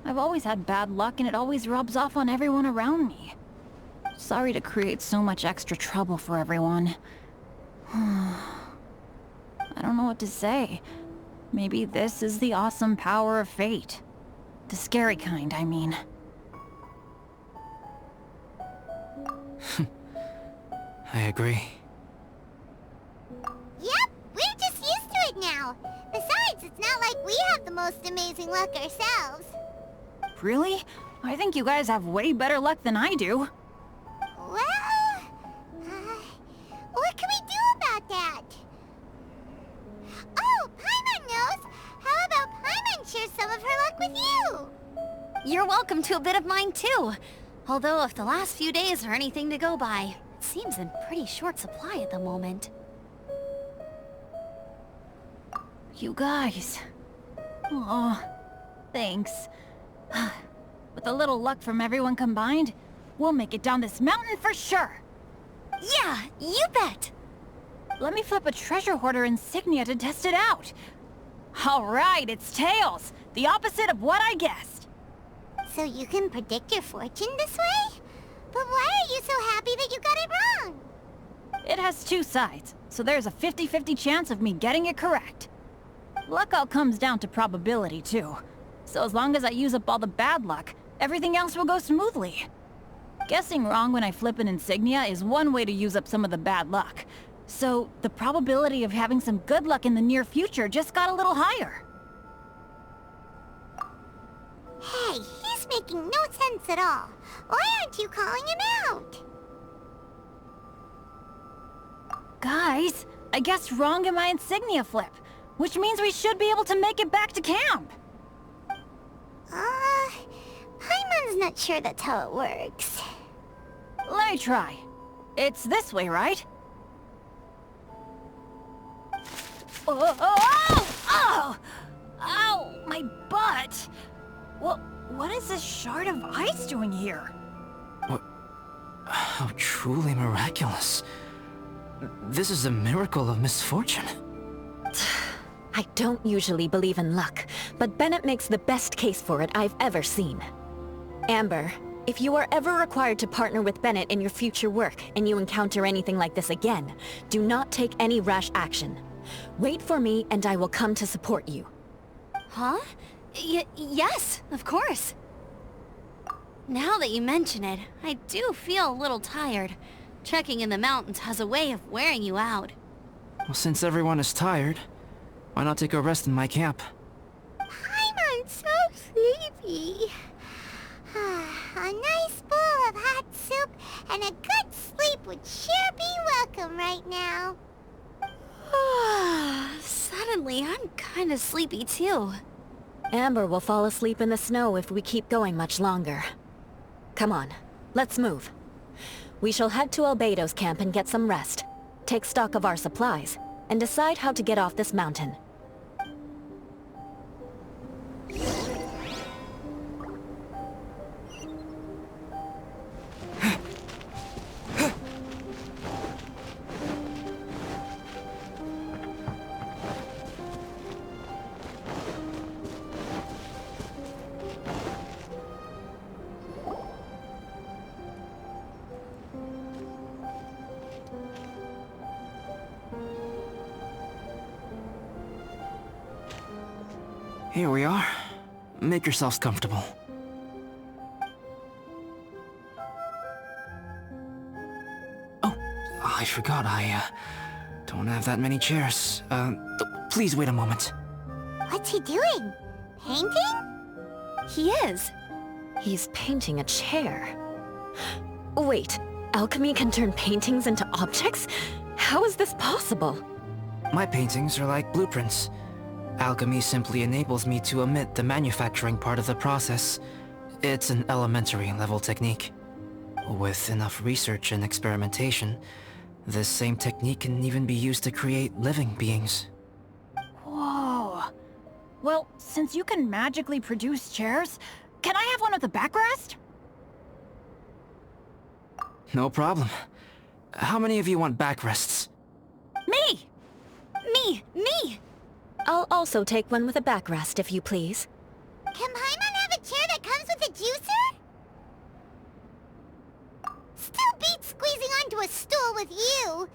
I've always had bad luck and it always rubs off on everyone around me. Sorry to create so much extra trouble for everyone. I don't know what to say. Maybe this is the awesome power of fate. The scary kind, I mean. I agree. Yep, we're just used to it now. Besides, it's not like we have the most amazing luck ourselves. Really? I think you guys have way better luck than I do. Well, what can we do about that? Oh, Paimon knows! How about Paimon shares some of her luck with you? You're welcome to a bit of mine too. Although if the last few days are anything to go by, it seems in pretty short supply at the moment. You guys. Aw, thanks. With a little luck from everyone combined, we'll make it down this mountain for sure. Yeah, you bet! Let me flip a treasure hoarder insignia to test it out. Alright, it's tails. The opposite of what I guessed. So you can predict your fortune this way? But why are you so happy that you got it wrong? It has two sides, so there's a 50-50 chance of me getting it correct. Luck all comes down to probability, too. So as long as I use up all the bad luck, everything else will go smoothly. Guessing wrong when I flip an insignia is one way to use up some of the bad luck. So the probability of having some good luck in the near future just got a little higher. Hey, he's making no sense at all. Why aren't you calling him out? Guys, I guessed wrong in my insignia flip, which means we should be able to make it back to camp. Paimon's not sure that's how it works. Let me try. It's this way, right? Oh! Ow! My butt! What is this shard of ice doing here? How truly miraculous. This is a miracle of misfortune. I don't usually believe in luck, but Bennett makes the best case for it I've ever seen. Amber, if you are ever required to partner with Bennett in your future work and you encounter anything like this again, do not take any rash action. Wait for me and I will come to support you. Huh? Yes, of course. Now that you mention it, I do feel a little tired. Trekking in the mountains has a way of wearing you out. Well, since everyone is tired, why not take a rest in my camp? Paimon's so sleepy. A nice bowl of hot soup and a good sleep would sure be welcome right now. Suddenly, I'm kinda sleepy too. Amber will fall asleep in the snow if we keep going much longer. Come on, let's move. We shall head to Albedo's camp and get some rest, take stock of our supplies, and decide how to get off this mountain. Here we are. Make yourselves comfortable. Oh, I forgot I don't have that many chairs. Please wait a moment. What's he doing? Painting? He is. He's painting a chair. Wait, alchemy can turn paintings into objects? How is this possible? My paintings are like blueprints. Alchemy simply enables me to omit the manufacturing part of the process. It's an elementary level technique. With enough research and experimentation, this same technique can even be used to create living beings. Whoa. Well, since you can magically produce chairs, can I have one with a backrest? No problem. How many of you want backrests? Me! Me! I'll also take one with a backrest, if you please. Can Paimon have a chair that comes with a juicer? Still beats squeezing onto a stool with you.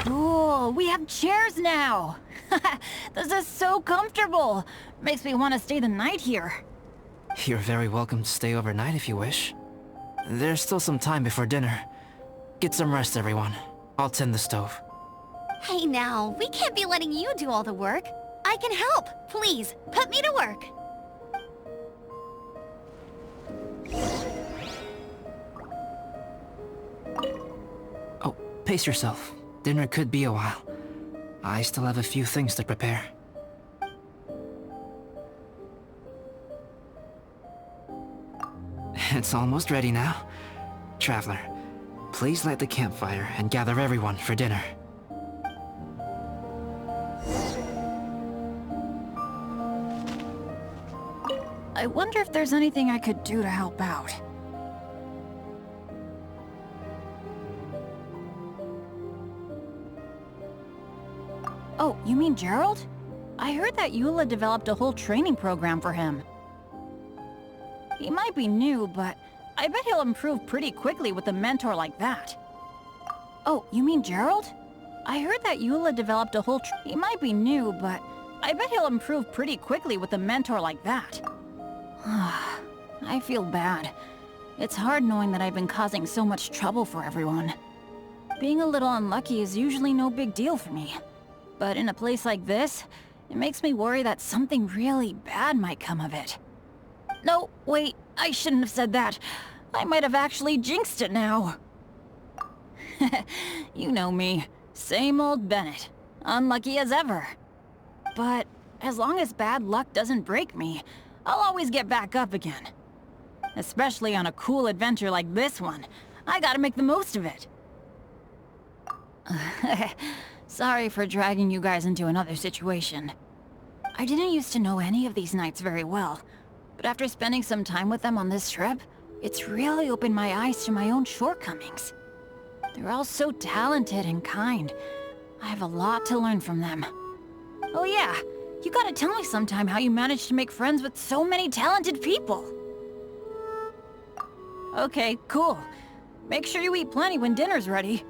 Cool, we have chairs now! This is so comfortable! Makes me want to stay the night here. You're very welcome to stay overnight if you wish. There's still some time before dinner. Get some rest, everyone. I'll tend the stove. Hey now, we can't be letting you do all the work. I can help. Please, put me to work. Oh, pace yourself. Dinner could be a while. I still have a few things to prepare. It's almost ready now. Traveler, please light the campfire and gather everyone for dinner. I wonder if there's anything I could do to help out. Oh, you mean Gerald? I heard that Eula developed a whole training program for him. He might be new, but I bet he'll improve pretty quickly with a mentor like that. Oh, you mean Gerald? I heard that Eula developed a whole he might be new, but I bet he'll improve pretty quickly with a mentor like that. I feel bad. It's hard knowing that I've been causing so much trouble for everyone. Being a little unlucky is usually no big deal for me. But in a place like this, it makes me worry that something really bad might come of it. No, wait, I shouldn't have said that. I might have actually jinxed it now. You know me. Same old Bennett. Unlucky as ever. But as long as bad luck doesn't break me, I'll always get back up again. Especially on a cool adventure like this one. I gotta make the most of it. Sorry for dragging you guys into another situation. I didn't used to know any of these knights very well, but after spending some time with them on this trip, it's really opened my eyes to my own shortcomings. They're all so talented and kind. I have a lot to learn from them. Oh yeah, you gotta tell me sometime how you managed to make friends with so many talented people. Okay, cool. Make sure you eat plenty when dinner's ready.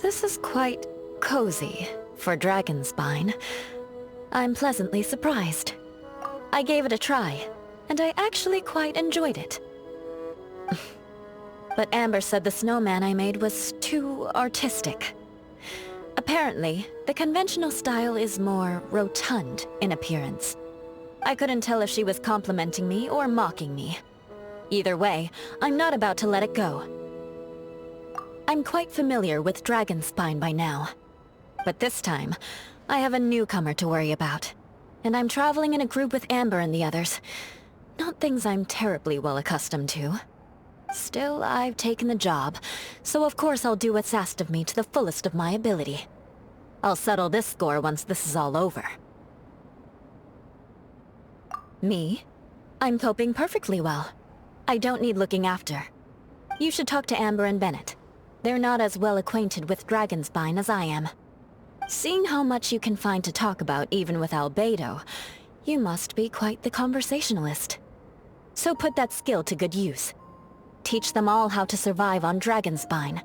This is quite cozy for Dragonspine. I'm pleasantly surprised. I gave it a try, and I actually quite enjoyed it. But Amber said the snowman I made was too artistic. Apparently, the conventional style is more rotund in appearance. I couldn't tell if she was complimenting me or mocking me. Either way, I'm not about to let it go. I'm quite familiar with Dragonspine by now. But this time, I have a newcomer to worry about. And I'm traveling in a group with Amber and the others. Not things I'm terribly well accustomed to. Still, I've taken the job, so of course I'll do what's asked of me to the fullest of my ability. I'll settle this score once this is all over. Me? I'm coping perfectly well. I don't need looking after. You should talk to Amber and Bennett. They're not as well acquainted with Dragonspine as I am. Seeing how much you can find to talk about even with Albedo, you must be quite the conversationalist. So put that skill to good use. Teach them all how to survive on Dragonspine.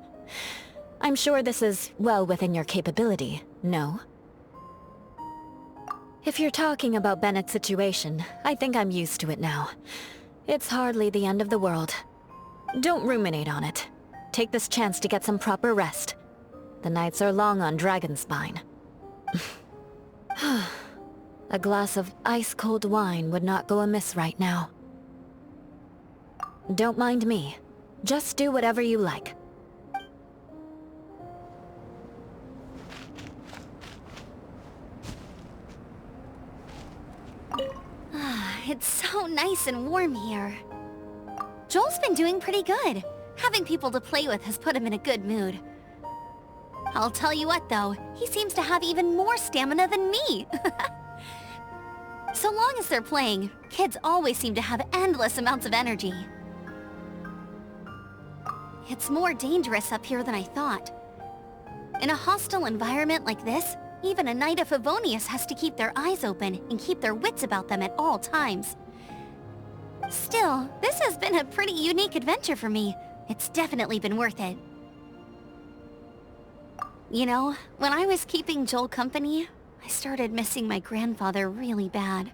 I'm sure this is well within your capability, no? If you're talking about Bennett's situation, I think I'm used to it now. It's hardly the end of the world. Don't ruminate on it. Take this chance to get some proper rest. The nights are long on Dragonspine. A glass of ice-cold wine would not go amiss right now. Don't mind me. Just do whatever you like. It's so nice and warm here. Joel's been doing pretty good. Having people to play with has put him in a good mood. I'll tell you what though, he seems to have even more stamina than me. So long as they're playing, kids always seem to have endless amounts of energy. It's more dangerous up here than I thought. In a hostile environment like this, even a Knight of Favonius has to keep their eyes open and keep their wits about them at all times. Still, this has been a pretty unique adventure for me. It's definitely been worth it. You know, when I was keeping Joel company, I started missing my grandfather really bad.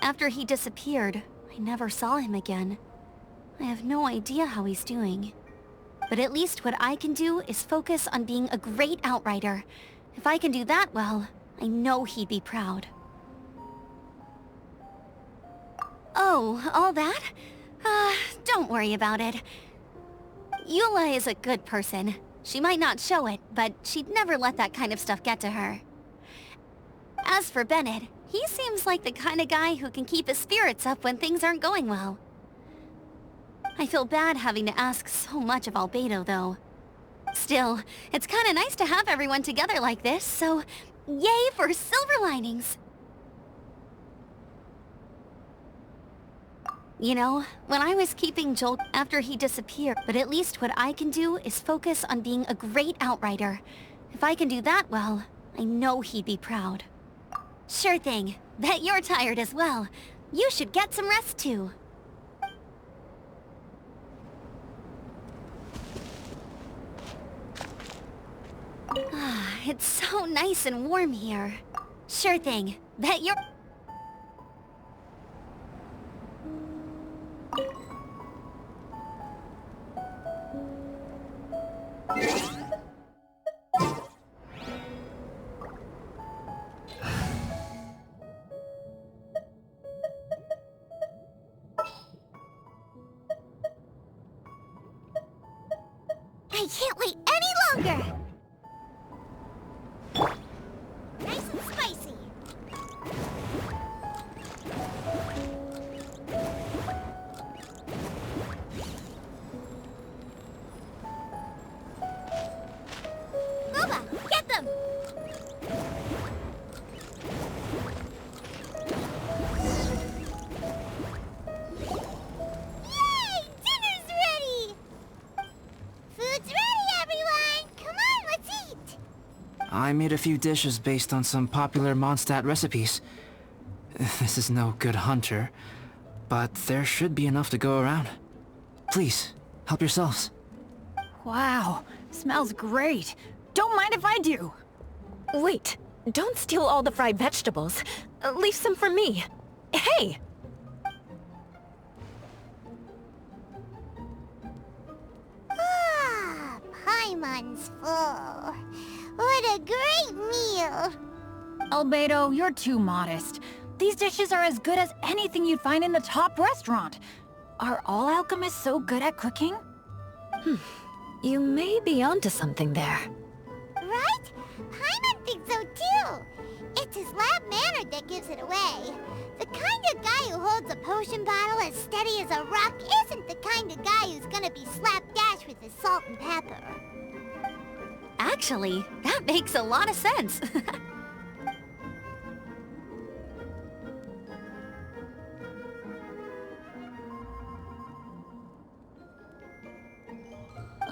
After he disappeared, I never saw him again. I have no idea how he's doing. But at least what I can do is focus on being a great outrider. If I can do that well, I know he'd be proud. Oh, all that? Don't worry about it. Eula is a good person. She might not show it, but she'd never let that kind of stuff get to her. As for Bennett, he seems like the kind of guy who can keep his spirits up when things aren't going well. I feel bad having to ask so much of Albedo, though. Still, it's kinda nice to have everyone together like this, so yay for silver linings! You know, when I was keeping Joel after he disappeared, but at least what I can do is focus on being a great outrider. If I can do that well, I know he'd be proud. Sure thing. Bet you're tired as well. You should get some rest too. It's so nice and warm here. Sure thing. Bet you're... I can't wait any longer! Nice and spicy. Boba, get them! Yay! Dinner's ready! Food's ready, everyone! Come on, let's eat! I made a few dishes based on some popular Mondstadt recipes. This is no good hunter, but there should be enough to go around. Please, help yourselves. Wow, smells great. Don't mind if I do. Wait, don't steal all the fried vegetables. Leave some for me. Hey! Ah, Paimon's full. What a great meal! Albedo, you're too modest. These dishes are as good as anything you'd find in a top restaurant. Are all alchemists so good at cooking? You may be onto something there. Right? Paimon thinks so too. It's his lab manner that gives it away. The kind of guy who holds a potion bottle as steady as a rock isn't the kind of guy who's gonna be slapdash with his salt and pepper. Actually, that makes a lot of sense.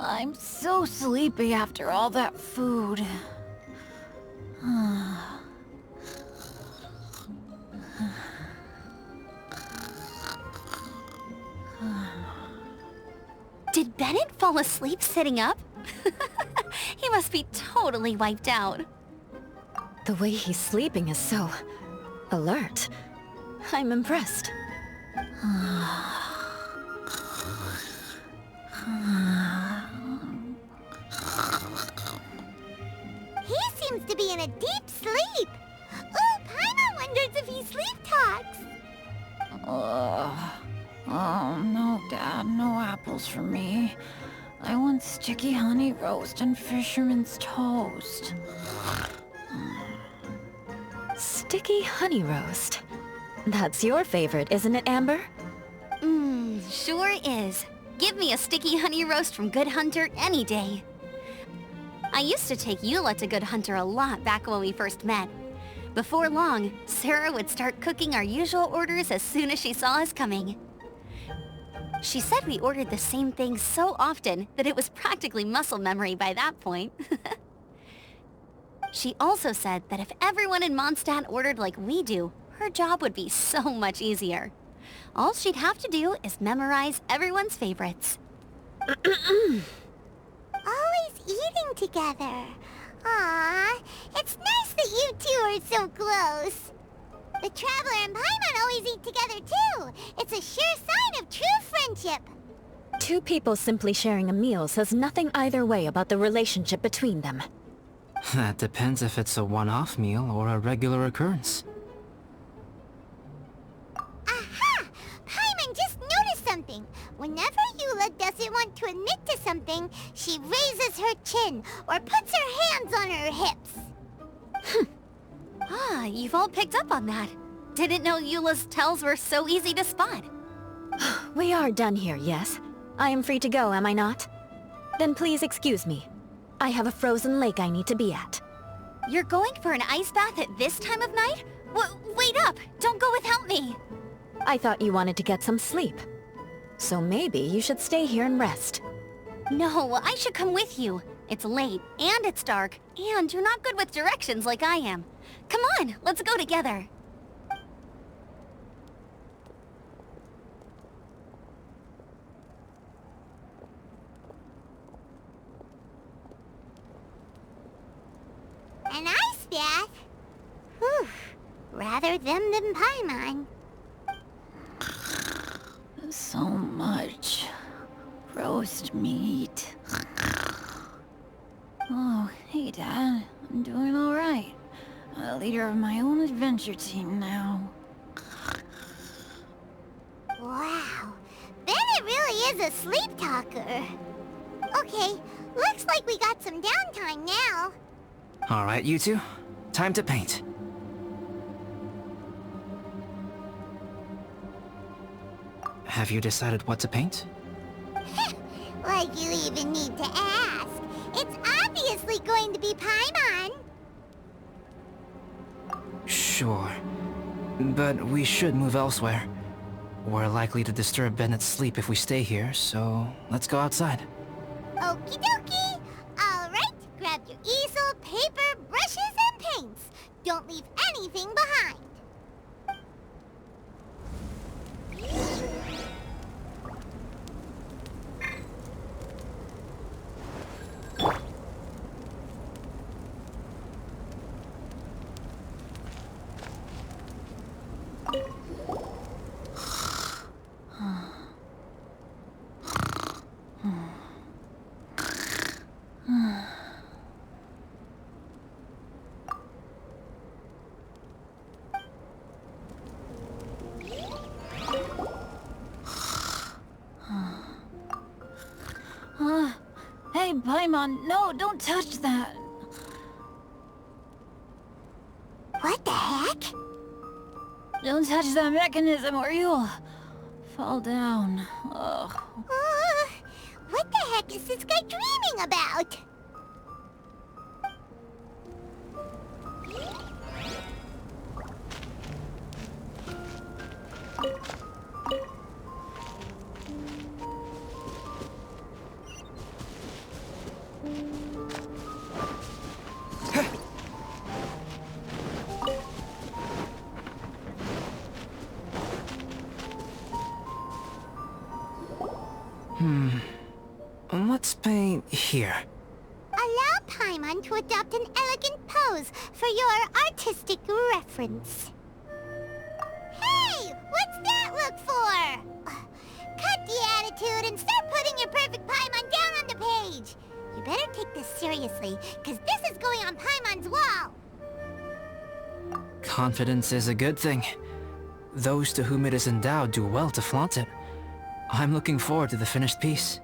I'm so sleepy after all that food. Did Bennett fall asleep sitting up? He must be totally wiped out. The way he's sleeping is so... alert. I'm impressed. He seems to be in a deep sleep. Ooh, Paimon wonders if he sleep talks. Oh, no, Dad, no apples for me. I want sticky honey roast and fisherman's toast. Sticky honey roast. That's your favorite, isn't it, Amber? Sure is. Give me a sticky honey roast from Good Hunter any day. I used to take Eula to Good Hunter a lot back when we first met. Before long, Sarah would start cooking our usual orders as soon as she saw us coming. She said we ordered the same thing so often that it was practically muscle memory by that point. She also said that if everyone in Mondstadt ordered like we do, her job would be so much easier. All she'd have to do is memorize everyone's favorites. Always eating together. Aww, it's nice that you two are so close. The Traveler and Paimon always eat together too. It's a sure sign of true friendship. Two people simply sharing a meal says nothing either way about the relationship between them. That depends if it's a one-off meal or a regular occurrence. Aha! Paimon just noticed something. Whenever Eula doesn't want to admit to something, she raises her chin or puts her hands on her hips. Ah, you've all picked up on that. Didn't know Eula's tells were so easy to spot. We are done here, yes? I am free to go, am I not? Then please excuse me. I have a frozen lake I need to be at. You're going for an ice bath at this time of night? Wait up! Don't go without me! I thought you wanted to get some sleep. So maybe you should stay here and rest. No, I should come with you. It's late, and it's dark, and you're not good with directions like I am. Come on, let's go together. An ice bath? Whew. Rather them than Paimon. So much roast meat. Oh, hey Dad. I'm doing alright. I'm the leader of my own adventure team now. Wow. Bennett really is a sleep talker. Okay, looks like we got some downtime now. Alright, you two. Time to paint. Have you decided what to paint? Like you even need to ask. It's obviously going to be Paimon. Sure. But we should move elsewhere. We're likely to disturb Bennett's sleep if we stay here, so let's go outside. Okie dokie. Alright, grab your easel, paper, brushes, and paints. Don't leave anything behind. Hey, Paimon, no, don't touch that. What the heck? Don't touch that mechanism or you'll fall down. Ugh. What the heck is this guy dreaming about? Let's paint here. Allow Paimon to adopt an elegant pose for your artistic reference. Hey! What's that look for? Cut the attitude and start putting your perfect Paimon down on the page. You better take this seriously, because this is going on Paimon's wall. Confidence is a good thing. Those to whom it is endowed do well to flaunt it. I'm looking forward to the finished piece.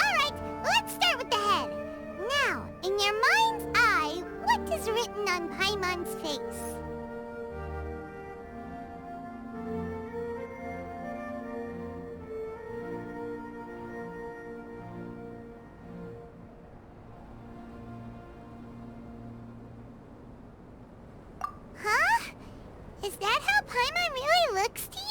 Alright, let's start with the head. Now, in your mind's eye, what is written on Paimon's face? Huh? Is that how Paimon really looks to you?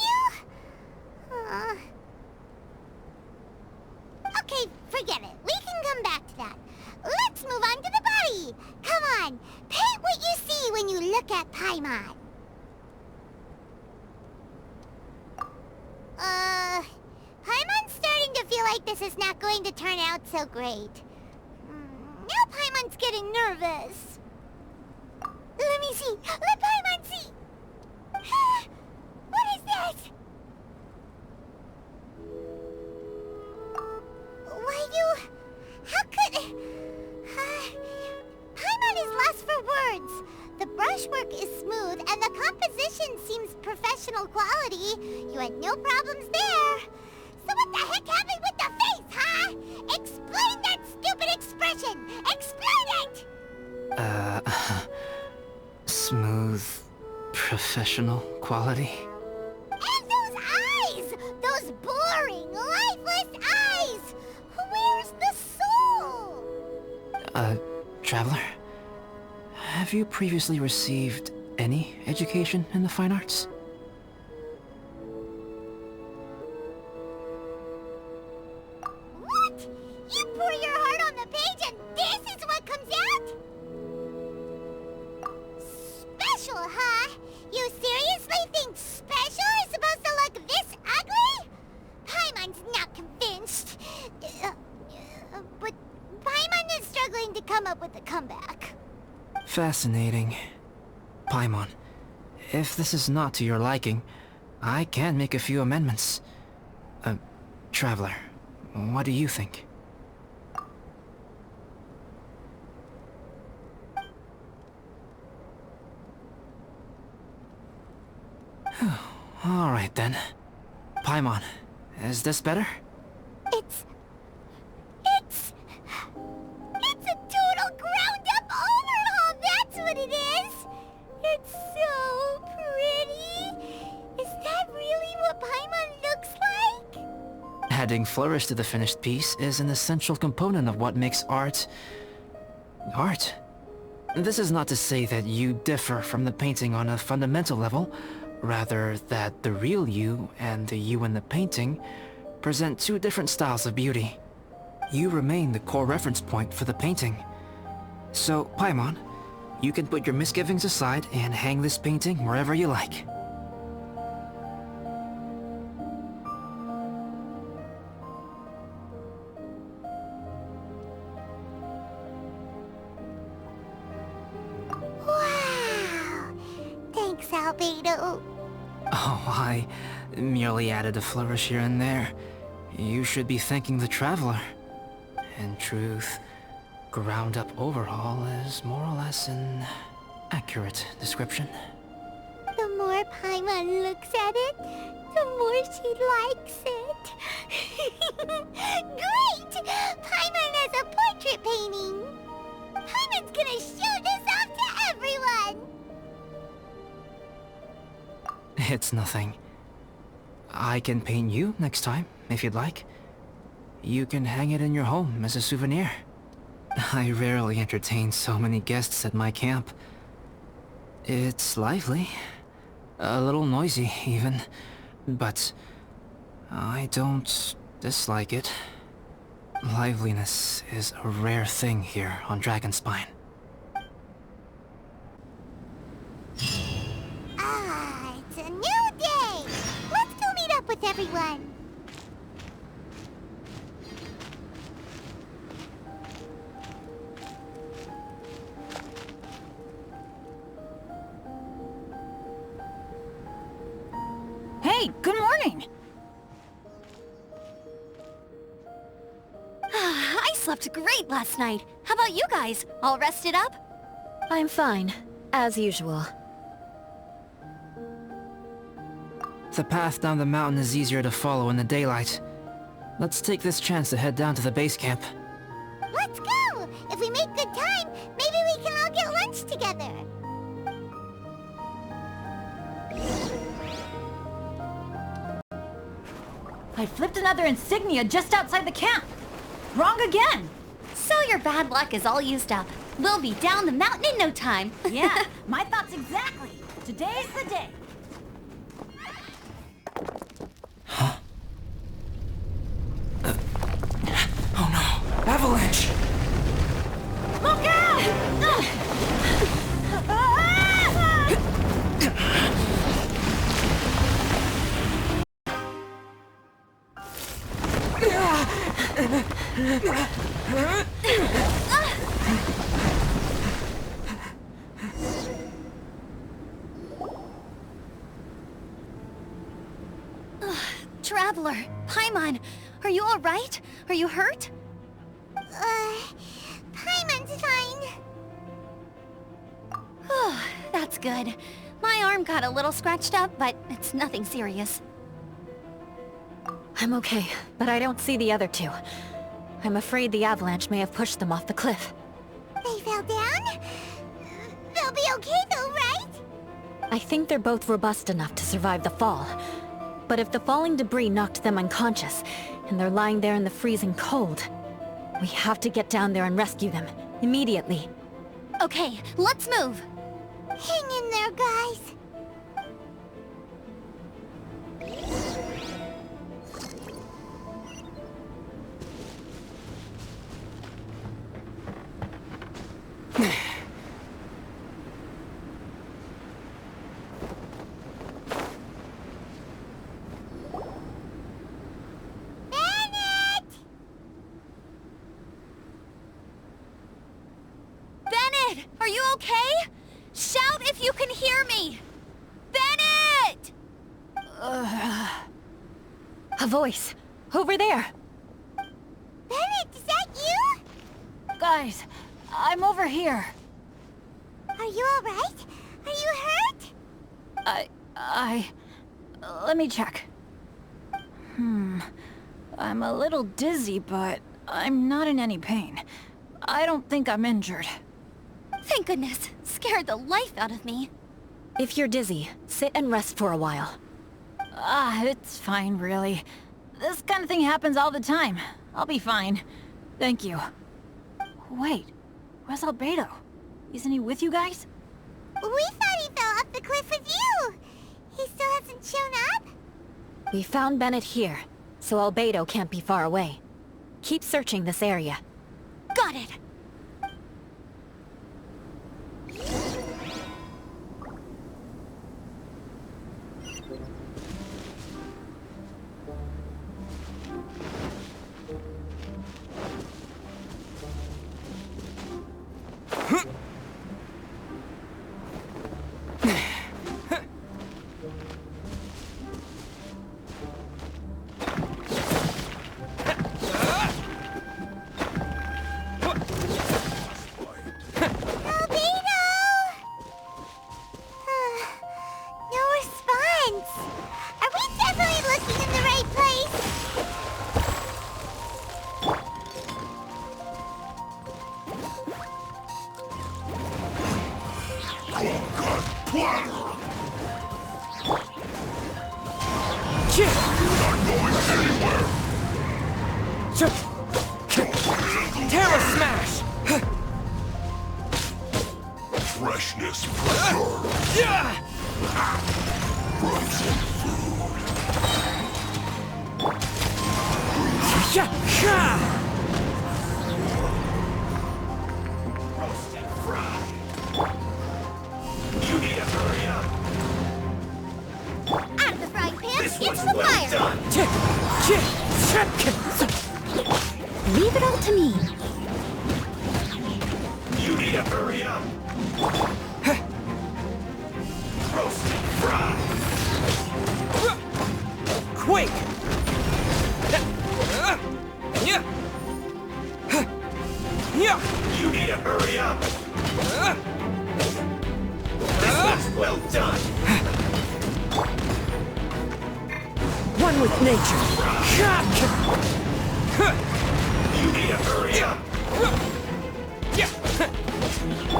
Okay, forget it. We can come back to that. Let's move on to the body. Come on, paint what you see when you look at Paimon. Paimon's starting to feel like this is not going to turn out so great. Now Paimon's getting nervous. Let me see. Let Paimon see. What is that? How could... Paimon is lost for words. The brushwork is smooth and the composition seems professional quality. You had no problems there. So what the heck happened with the face, huh? Explain that stupid expression! Explain it! Smooth, professional quality. And those eyes! Those boring, lifeless eyes! Where's the soul? Traveler? Have you previously received any education in the fine arts? What? You pour your heart on the page and this is what comes out? Special, huh? You seriously think special is supposed to look this ugly? Paimon's not convinced. But Paimon is struggling to come up with a comeback. Fascinating. Paimon, if this is not to your liking, I can make a few amendments. Traveler, what do you think? Alright then. Paimon, is this better? It's a total ground-up overhaul, that's what it is! It's so pretty! Is that really what Paimon looks like? Adding flourish to the finished piece is an essential component of what makes art... art. This is not to say that you differ from the painting on a fundamental level, rather that the real you and the you in the painting present two different styles of beauty. You remain the core reference point for the painting. So, Paimon, you can put your misgivings aside and hang this painting wherever you like. Wow! Thanks, Albedo. Oh, I merely added a flourish here and there. You should be thanking the Traveler. In truth, ground-up overhaul is more or less an accurate description. The more Paimon looks at it, the more she likes it. Great! Paimon has a portrait painting! Paimon's gonna show this off to everyone! It's nothing. I can paint you next time, if you'd like. You can hang it in your home as a souvenir. I rarely entertain so many guests at my camp. It's lively. A little noisy, even. But I don't dislike it. Liveliness is a rare thing here on Dragonspine. Ah, it's a new day! Let's go meet up with everyone! Hey, good morning! I slept great last night. How about you guys? All rested up? I'm fine, as usual. The path down the mountain is easier to follow in the daylight. Let's take this chance to head down to the base camp. Let's go! If we make good time, maybe we can all get lunch together! I flipped another insignia just outside the camp. Wrong again. So your bad luck is all used up. We'll be down the mountain in no time. Yeah, my thoughts exactly. Today's the day. Oh no! Avalanche! Look out! Traveler, Paimon, are you all right? Are you hurt? Paimon's fine. That's good. My arm got a little scratched up, but it's nothing serious. I'm okay, but I don't see the other two. I'm afraid the avalanche may have pushed them off the cliff. They fell down? They'll be okay though, right? I think they're both robust enough to survive the fall. But if the falling debris knocked them unconscious, and they're lying there in the freezing cold, we have to get down there and rescue them, immediately. Okay, let's move. Hang in there, guys. Bennett! Are you okay? Shout if you can hear me! Bennett! A voice. Over there. Bennett, is that you? Guys, I'm over here. Are you alright? Are you hurt? Let me check. I'm a little dizzy, but I'm not in any pain. I don't think I'm injured. Thank goodness. Scared the life out of me. If you're dizzy, sit and rest for a while. It's fine, really. This kind of thing happens all the time. I'll be fine. Thank you. Wait, where's Albedo? Isn't he with you guys? We thought he fell off the cliff with you. He still hasn't shown up? We found Bennett here, so Albedo can't be far away. Keep searching this area. Got it. Terra Smash! Freshness preserved. Frozen food. Roasted fried. You need to hurry up. Out of the frying pan, This into was the well fire! done. Leave it all to me. You need to hurry up. Roasted fried. Quake! You need to hurry up. This was well done. One with nature. You need to hurry up.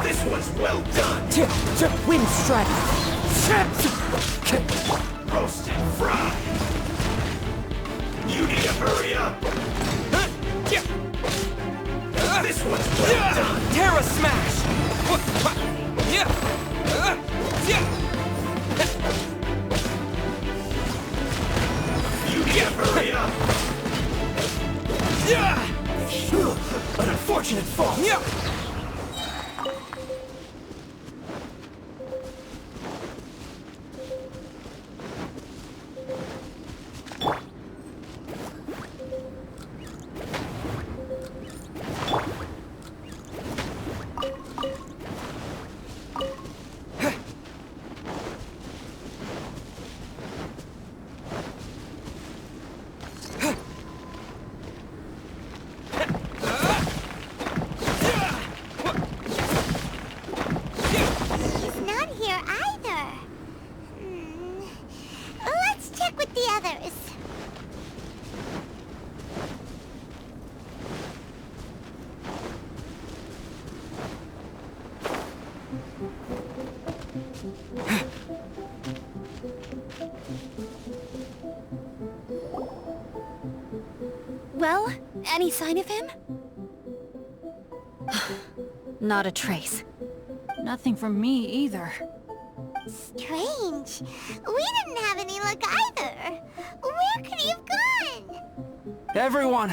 This was well done. Wind strike. Roasted fried. You need to hurry up. This one's well done. Terra Smash! You need to hurry up. An unfortunate fall. He's not here either. Let's check with the others. Well, any sign of him? Not a trace. Nothing from me either. Strange. We didn't have any luck either. Where could he have gone? Everyone!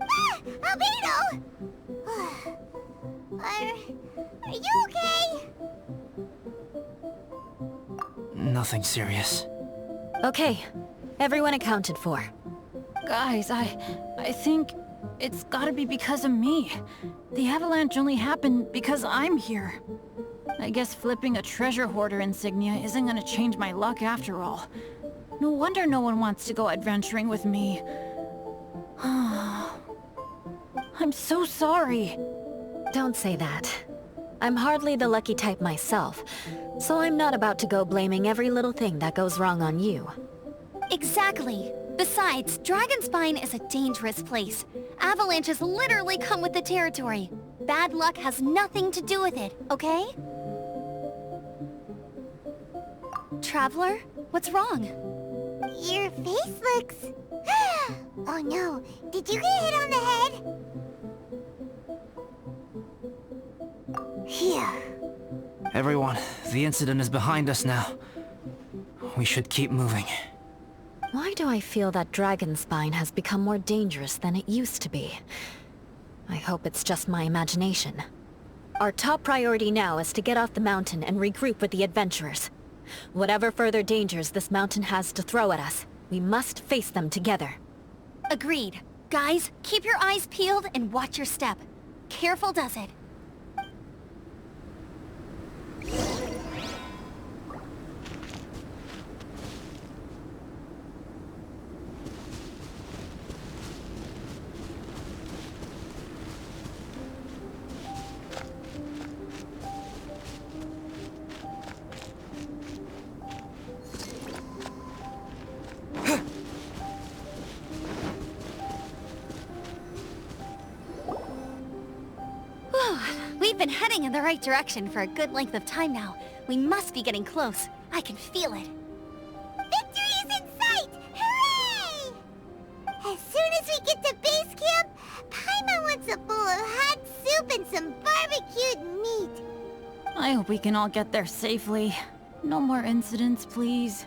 Ah! Albedo! Are you okay? Nothing serious. Okay, everyone accounted for. Guys, I think it's gotta be because of me. The avalanche only happened because I'm here. I guess flipping a treasure hoarder insignia isn't gonna change my luck after all. No wonder no one wants to go adventuring with me. I'm so sorry. Don't say that. I'm hardly the lucky type myself, so I'm not about to go blaming every little thing that goes wrong on you. Exactly. Besides, Dragonspine is a dangerous place. Avalanches literally come with the territory. Bad luck has nothing to do with it, okay? Traveler, what's wrong? Your face looks... Oh no, did you get hit on the head? Here. Everyone, the incident is behind us now. We should keep moving. Why do I feel that Dragonspine has become more dangerous than it used to be? I hope it's just my imagination. Our top priority now is to get off the mountain and regroup with the adventurers. Whatever further dangers this mountain has to throw at us, we must face them together. Agreed. Guys, keep your eyes peeled and watch your step. Careful does it. We've been heading in the right direction for a good length of time now. We must be getting close. I can feel it. Victory is in sight! Hooray! As soon as we get to base camp, Paimon wants a bowl of hot soup and some barbecued meat. I hope we can all get there safely. No more incidents, please.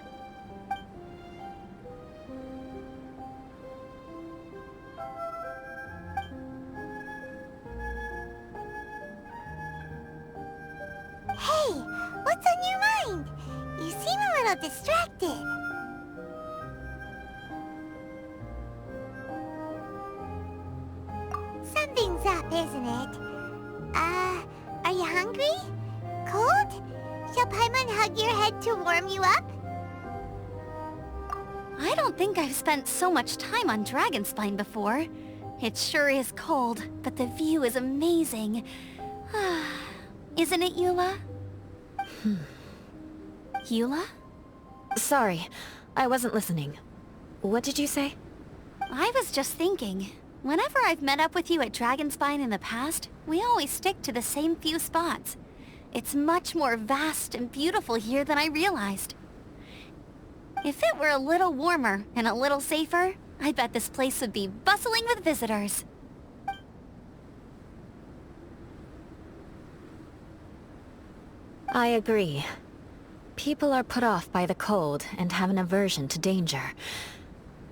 Hey, what's on your mind? You seem a little distracted. Something's up, isn't it? Are you hungry? Cold? Shall Paimon hug your head to warm you up? I don't think I've spent so much time on Dragonspine before. It sure is cold, but the view is amazing. Isn't it, Eula? Eula? Sorry, I wasn't listening. What did you say? I was just thinking. Whenever I've met up with you at Dragonspine in the past, we always stick to the same few spots. It's much more vast and beautiful here than I realized. If it were a little warmer and a little safer, I bet this place would be bustling with visitors. I agree. People are put off by the cold and have an aversion to danger.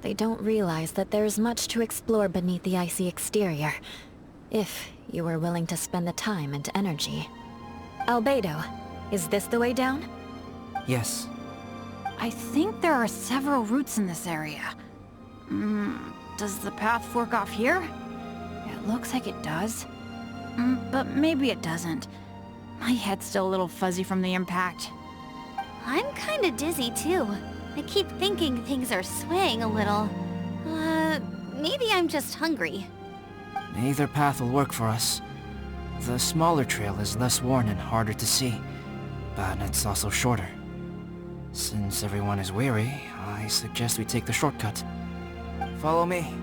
They don't realize that there's much to explore beneath the icy exterior, if you were willing to spend the time and energy. Albedo, is this the way down? Yes. I think there are several routes in this area. Does the path fork off here? It looks like it does. But maybe it doesn't. My head's still a little fuzzy from the impact. I'm kinda dizzy too. I keep thinking things are swaying a little. Maybe I'm just hungry. Either path will work for us. The smaller trail is less worn and harder to see, but it's also shorter. Since everyone is weary, I suggest we take the shortcut. Follow me.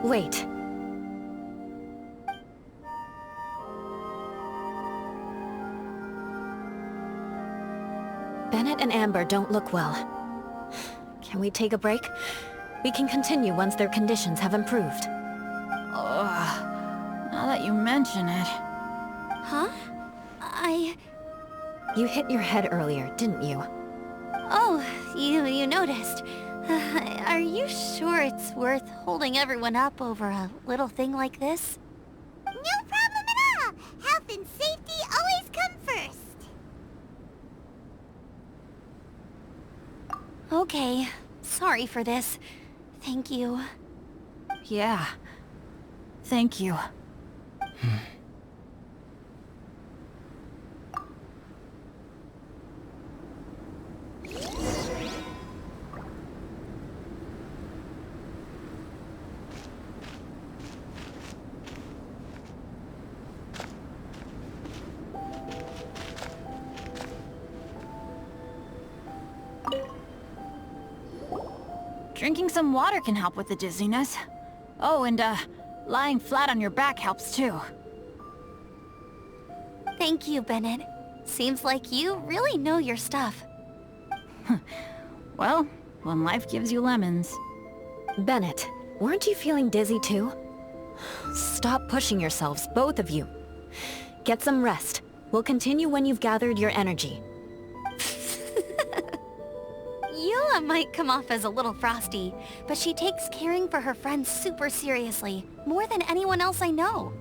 Wait. Bennett and Amber don't look well. Can we take a break? We can continue once their conditions have improved. Now that you mention it... Huh? You hit your head earlier, didn't you? Oh, you noticed. Are you sure it's worth holding everyone up over a little thing like this? No problem at all! Health and safety always come first! Okay. Sorry for this. Thank you. Yeah. Thank you. Drinking some water can help with the dizziness. Oh, and lying flat on your back helps too. Thank you, Bennett. Seems like you really know your stuff. Well, when life gives you lemons. Bennett, weren't you feeling dizzy too? Stop pushing yourselves, both of you. Get some rest. We'll continue when you've gathered your energy. Yula might come off as a little frosty, but she takes caring for her friends super seriously, more than anyone else I know.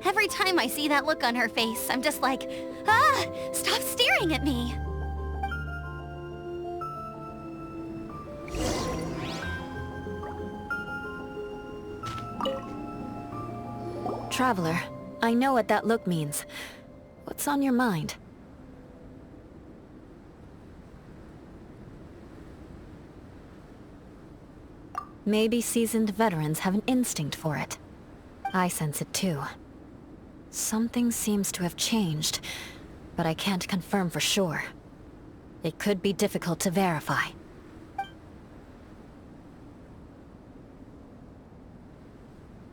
Every time I see that look on her face, I'm just like, ah, stop staring at me! Traveler, I know what that look means. What's on your mind? Maybe seasoned veterans have an instinct for it. I sense it too. Something seems to have changed, but I can't confirm for sure. It could be difficult to verify.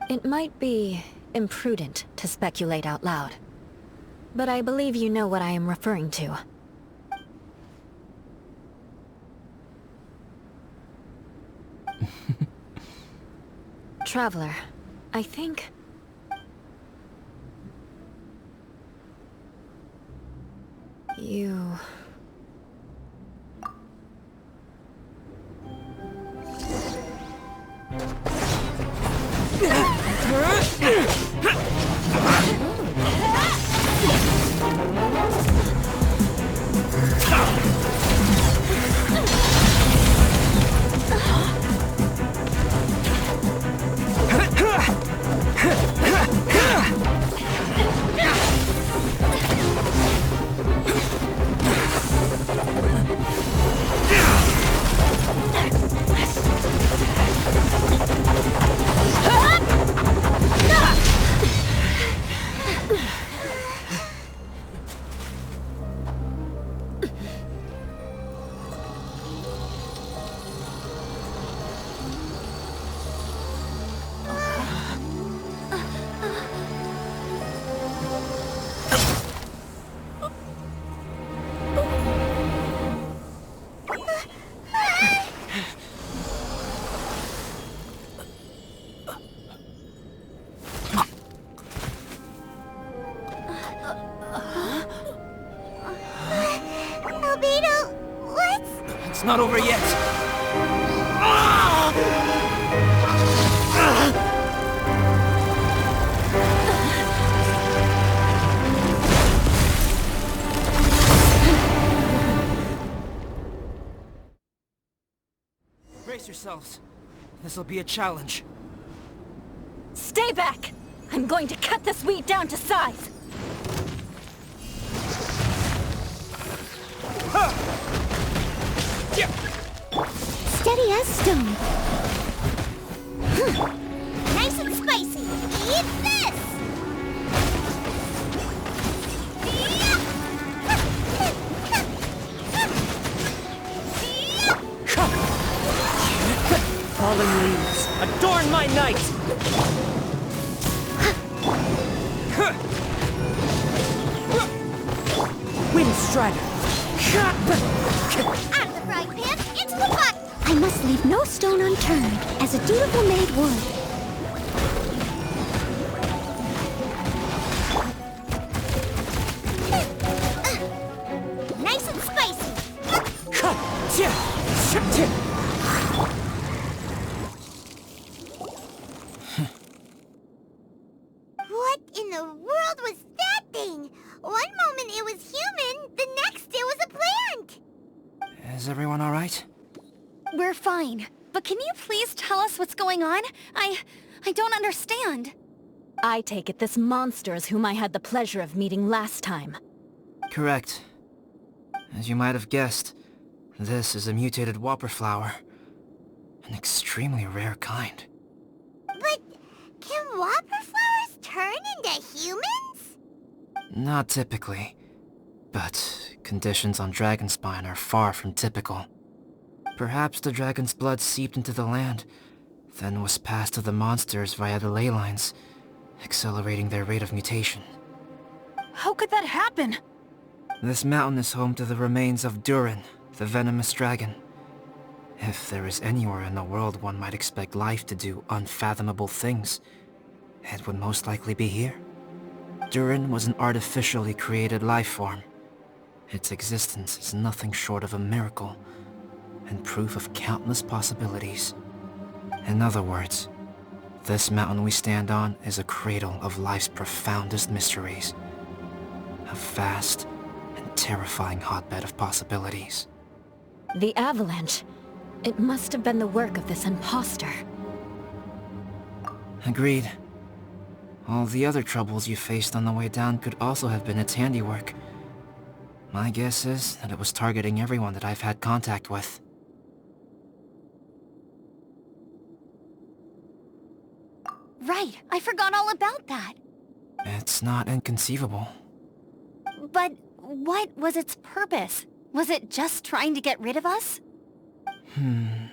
It might be imprudent to speculate out loud, but I believe you know what I am referring to. Traveler, I think... you... It's not over yet! Brace yourselves. This'll be a challenge. Stay back! I'm going to cut this weed down to size! Steady as stone. Nice and spicy. Eat this! Fallen leaves, adorn my night! Wind Strider! Out of the frying pan, into the pot! I must leave no stone unturned, as a dutiful maid would. Nice and spicy! What in the world was that thing? One moment it was human, the next it was a plant! Is everyone alright? We're fine. But can you please tell us what's going on? I don't understand. I take it this monster is whom I had the pleasure of meeting last time. Correct. As you might have guessed, this is a mutated whopper flower. An extremely rare kind. But can whopper flowers turn into humans? Not typically, but conditions on Dragonspine are far from typical. Perhaps the dragon's blood seeped into the land, then was passed to the monsters via the ley lines, accelerating their rate of mutation. How could that happen? This mountain is home to the remains of Durin, the venomous dragon. If there is anywhere in the world one might expect life to do unfathomable things, it would most likely be here. Durin was an artificially created life form. Its existence is nothing short of a miracle, and proof of countless possibilities. In other words, this mountain we stand on is a cradle of life's profoundest mysteries. A vast and terrifying hotbed of possibilities. The avalanche. It must have been the work of this imposter. Agreed. All the other troubles you faced on the way down could also have been its handiwork. My guess is that it was targeting everyone that I've had contact with. Right, I forgot all about that. It's not inconceivable. But what was its purpose? Was it just trying to get rid of us? I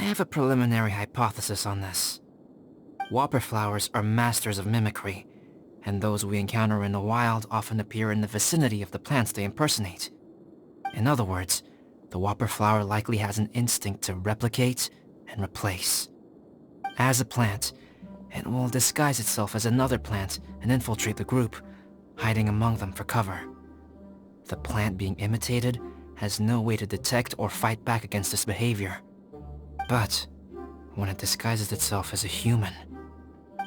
have a preliminary hypothesis on this. Whopper flowers are masters of mimicry, and those we encounter in the wild often appear in the vicinity of the plants they impersonate. In other words, the whopper flower likely has an instinct to replicate and replace. As a plant, it will disguise itself as another plant and infiltrate the group, hiding among them for cover. The plant being imitated has no way to detect or fight back against this behavior. But when it disguises itself as a human...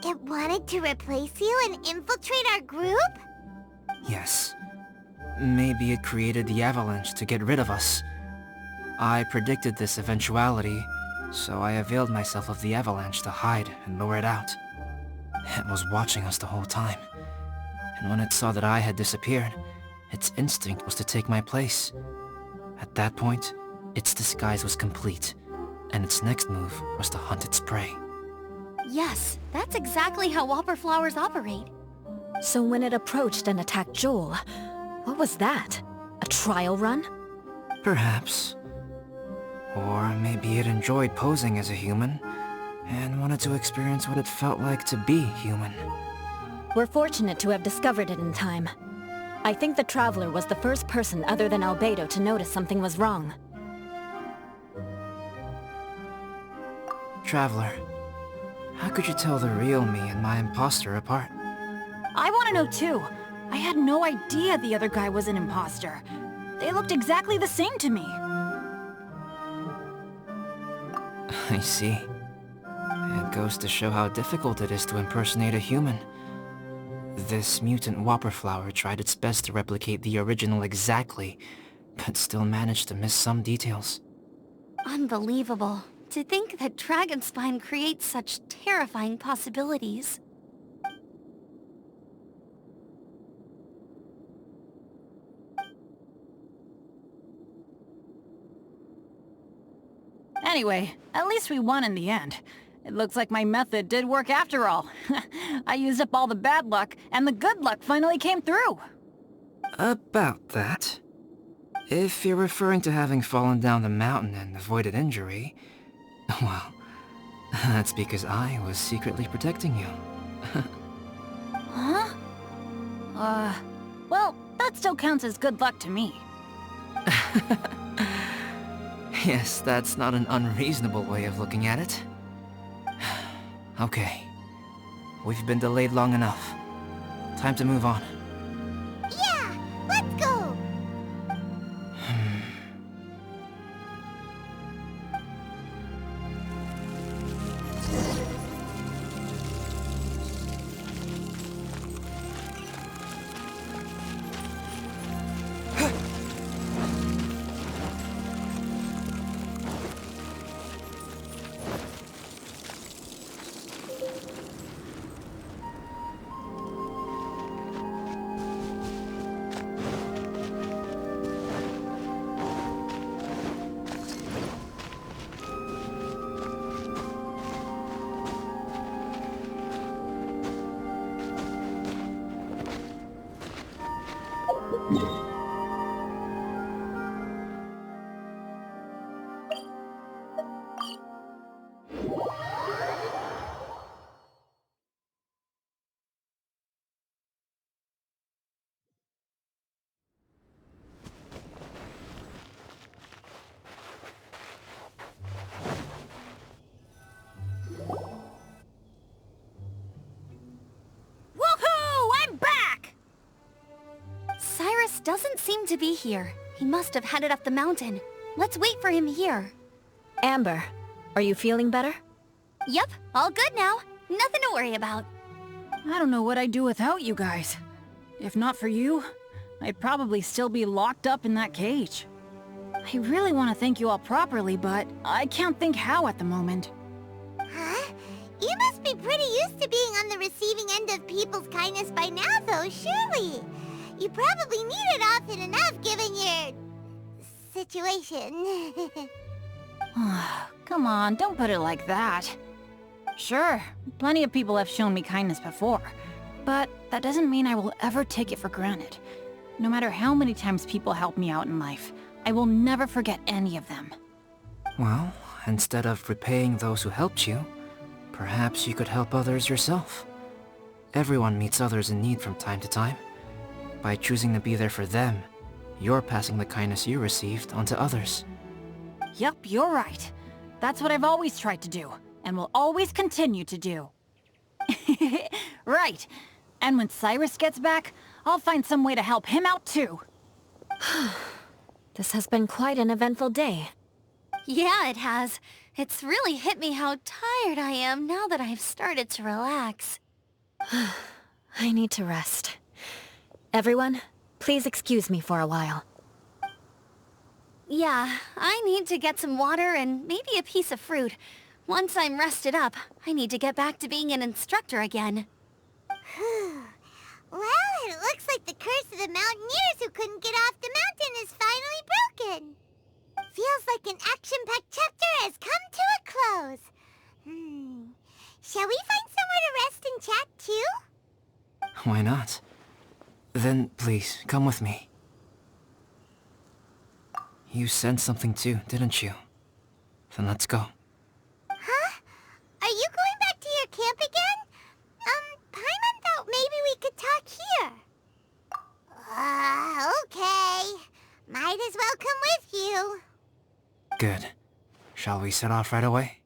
It wanted to replace you and infiltrate our group? Yes. Maybe it created the avalanche to get rid of us. I predicted this eventuality, so I availed myself of the avalanche to hide and lure it out. It was watching us the whole time, and when it saw that I had disappeared, its instinct was to take my place. At that point, its disguise was complete, and its next move was to hunt its prey. Yes, that's exactly how whopper flowers operate. So when it approached and attacked Joel, what was that? A trial run? Perhaps. Or maybe it enjoyed posing as a human, and wanted to experience what it felt like to be human. We're fortunate to have discovered it in time. I think the Traveler was the first person other than Albedo to notice something was wrong. Traveler, how could you tell the real me and my imposter apart? I want to know too. I had no idea the other guy was an imposter. They looked exactly the same to me. I see. It goes to show how difficult it is to impersonate a human. This mutant whopper flower tried its best to replicate the original exactly, but still managed to miss some details. Unbelievable. To think that Dragonspine creates such terrifying possibilities. Anyway, at least we won in the end. It looks like my method did work after all. I used up all the bad luck, and the good luck finally came through. About that. If you're referring to having fallen down the mountain and avoided injury, well, That's because I was secretly protecting you. Huh? Well, that still counts as good luck to me. Yes, that's not an unreasonable way of looking at it. Okay. We've been delayed long enough. Time to move on. Yeah, let's go! Woohoo! I'm back! Cyrus doesn't seem to be here. He must have headed up the mountain. Let's wait for him here. Amber, are you feeling better? Yep, all good now. Nothing to worry about. I don't know what I'd do without you guys. If not for you, I'd probably still be locked up in that cage. I really want to thank you all properly, but I can't think how at the moment. Huh? You must be pretty used to being on the receiving end of people's kindness by now, though, surely. You probably need it often enough, given your... situation. Come on, don't put it like that. Sure, plenty of people have shown me kindness before, but that doesn't mean I will ever take it for granted. No matter how many times people help me out in life, I will never forget any of them. Well, instead of repaying those who helped you, perhaps you could help others yourself. Everyone meets others in need from time to time. By choosing to be there for them, you're passing the kindness you received onto others. Yup, you're right. That's what I've always tried to do, and will always continue to do. Right. And when Cyrus gets back, I'll find some way to help him out too. This has been quite an eventful day. Yeah, it has. It's really hit me how tired I am now that I've started to relax. I need to rest. Everyone, please excuse me for a while. Yeah, I need to get some water and maybe a piece of fruit. Once I'm rested up, I need to get back to being an instructor again. Well, it looks like the curse of the mountaineers who couldn't get off the mountain is finally broken. Feels like an action-packed chapter has come to a close. Shall we find somewhere to rest and chat too? Why not? Then, please, come with me. You sensed something too, didn't you? Then let's go. Huh? Are you going back to your camp again? Paimon thought maybe we could talk here. Okay. Might as well come with you. Good. Shall we set off right away?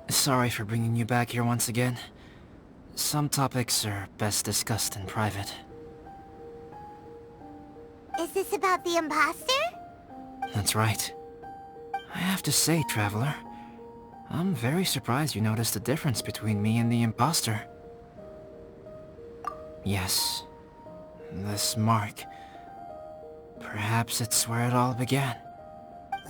Sorry for bringing you back here once again. Some topics are best discussed in private. Is this about the imposter? That's right. I have to say, Traveler, I'm very surprised you noticed the difference between me and the imposter. Yes, this mark. Perhaps it's where it all began.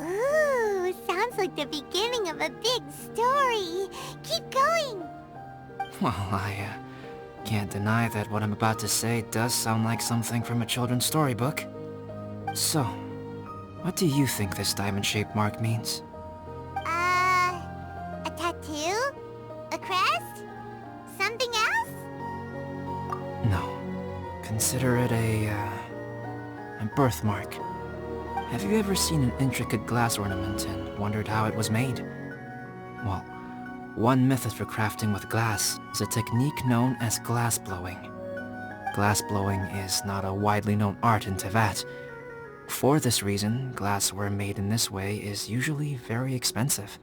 Ooh, sounds like the beginning of a big story. Keep going. Well, I can't deny that what I'm about to say does sound like something from a children's storybook. So, what do you think this diamond-shaped mark means? A tattoo? A crest? No. Consider it a birthmark. Have you ever seen an intricate glass ornament and wondered how it was made? Well, one method for crafting with glass is a technique known as glass blowing. Glass blowing is not a widely known art in Teyvat. For this reason, glassware made in this way is usually very expensive.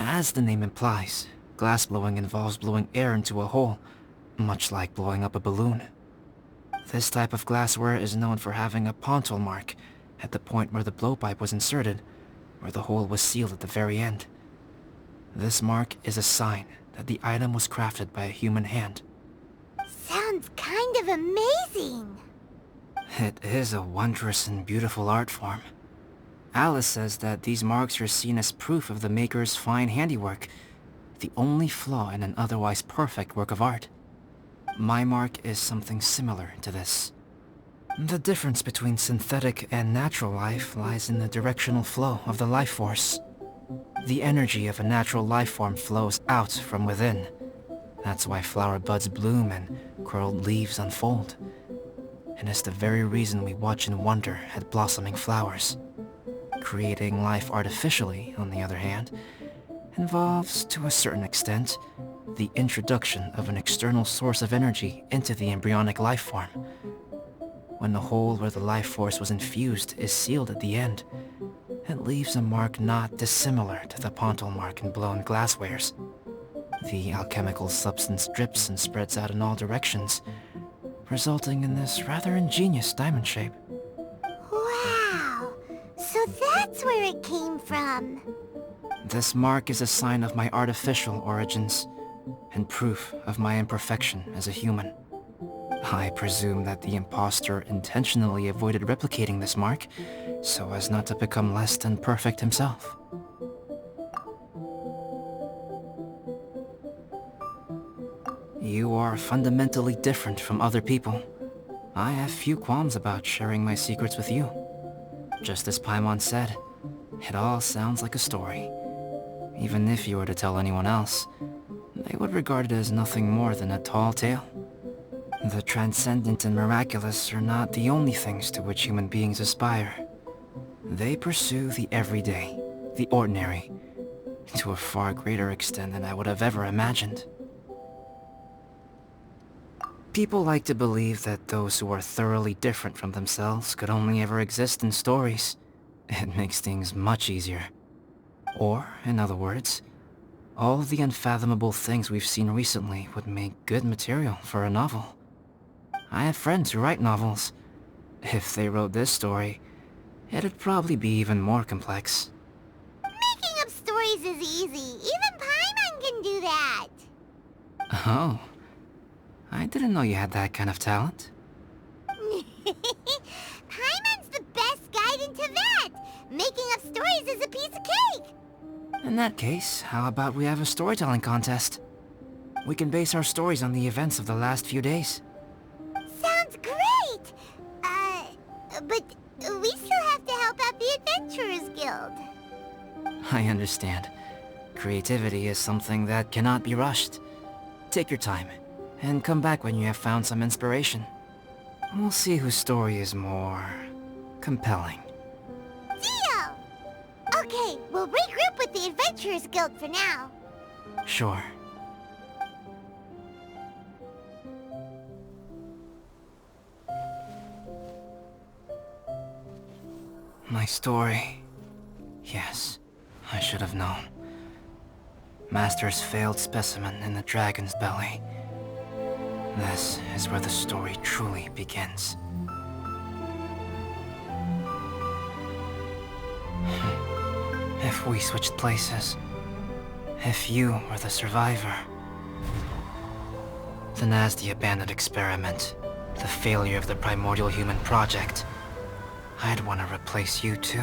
As the name implies, glass blowing involves blowing air into a hole, much like blowing up a balloon. This type of glassware is known for having a pontal mark at the point where the blowpipe was inserted, where the hole was sealed at the very end. This mark is a sign that the item was crafted by a human hand. Sounds kind of amazing. It is a wondrous and beautiful art form. Alice says that these marks are seen as proof of the maker's fine handiwork, the only flaw in an otherwise perfect work of art. My mark is something similar to this. The difference between synthetic and natural life lies in the directional flow of the life force. The energy of a natural life form flows out from within. That's why flower buds bloom and curled leaves unfold. And it's the very reason we watch and wonder at blossoming flowers. Creating life artificially, on the other hand, involves, to a certain extent, the introduction of an external source of energy into the embryonic life form. When the hole where the life force was infused is sealed at the end, it leaves a mark not dissimilar to the pontal mark in blown glasswares. The alchemical substance drips and spreads out in all directions, resulting in this rather ingenious diamond shape. Wow! So that's where it came from. This mark is a sign of my artificial origins, and proof of my imperfection as a human. I presume that the impostor intentionally avoided replicating this mark, so as not to become less than perfect himself. You are fundamentally different from other people. I have few qualms about sharing my secrets with you. Just as Paimon said, it all sounds like a story. Even if you were to tell anyone else, they would regard it as nothing more than a tall tale. The transcendent and miraculous are not the only things to which human beings aspire. They pursue the everyday, the ordinary, to a far greater extent than I would have ever imagined. People like to believe that those who are thoroughly different from themselves could only ever exist in stories. It makes things much easier. Or, in other words, all the unfathomable things we've seen recently would make good material for a novel. I have friends who write novels. If they wrote this story, it'd probably be even more complex. Making up stories is easy. Even Paimon can do that. Oh. I didn't know you had that kind of talent. Paimon's the best guide in Teyvat. Making up stories is a piece of cake. In that case, how about we have a storytelling contest? We can base our stories on the events of the last few days. Sounds great! But we still have to help out the Adventurers Guild. I understand. Creativity is something that cannot be rushed. Take your time, and come back when you have found some inspiration. We'll see whose story is more compelling. Deal! Okay, we'll regroup with the Adventurers Guild for now. Sure. My story. Yes, I should have known. Master's failed specimen in the dragon's belly. This is where the story truly begins. If we switched places, if you were the survivor, then as the abandoned experiment, the failure of the primordial human project, I'd want to replace you too.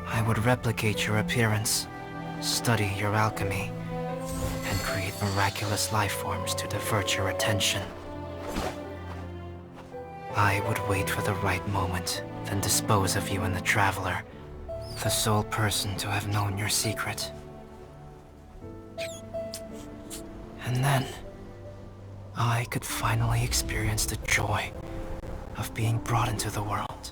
I would replicate your appearance, study your alchemy, and create miraculous life forms to divert your attention. I would wait for the right moment, then dispose of you in the Traveler, the sole person to have known your secret. And then, I could finally experience the joy of being brought into the world.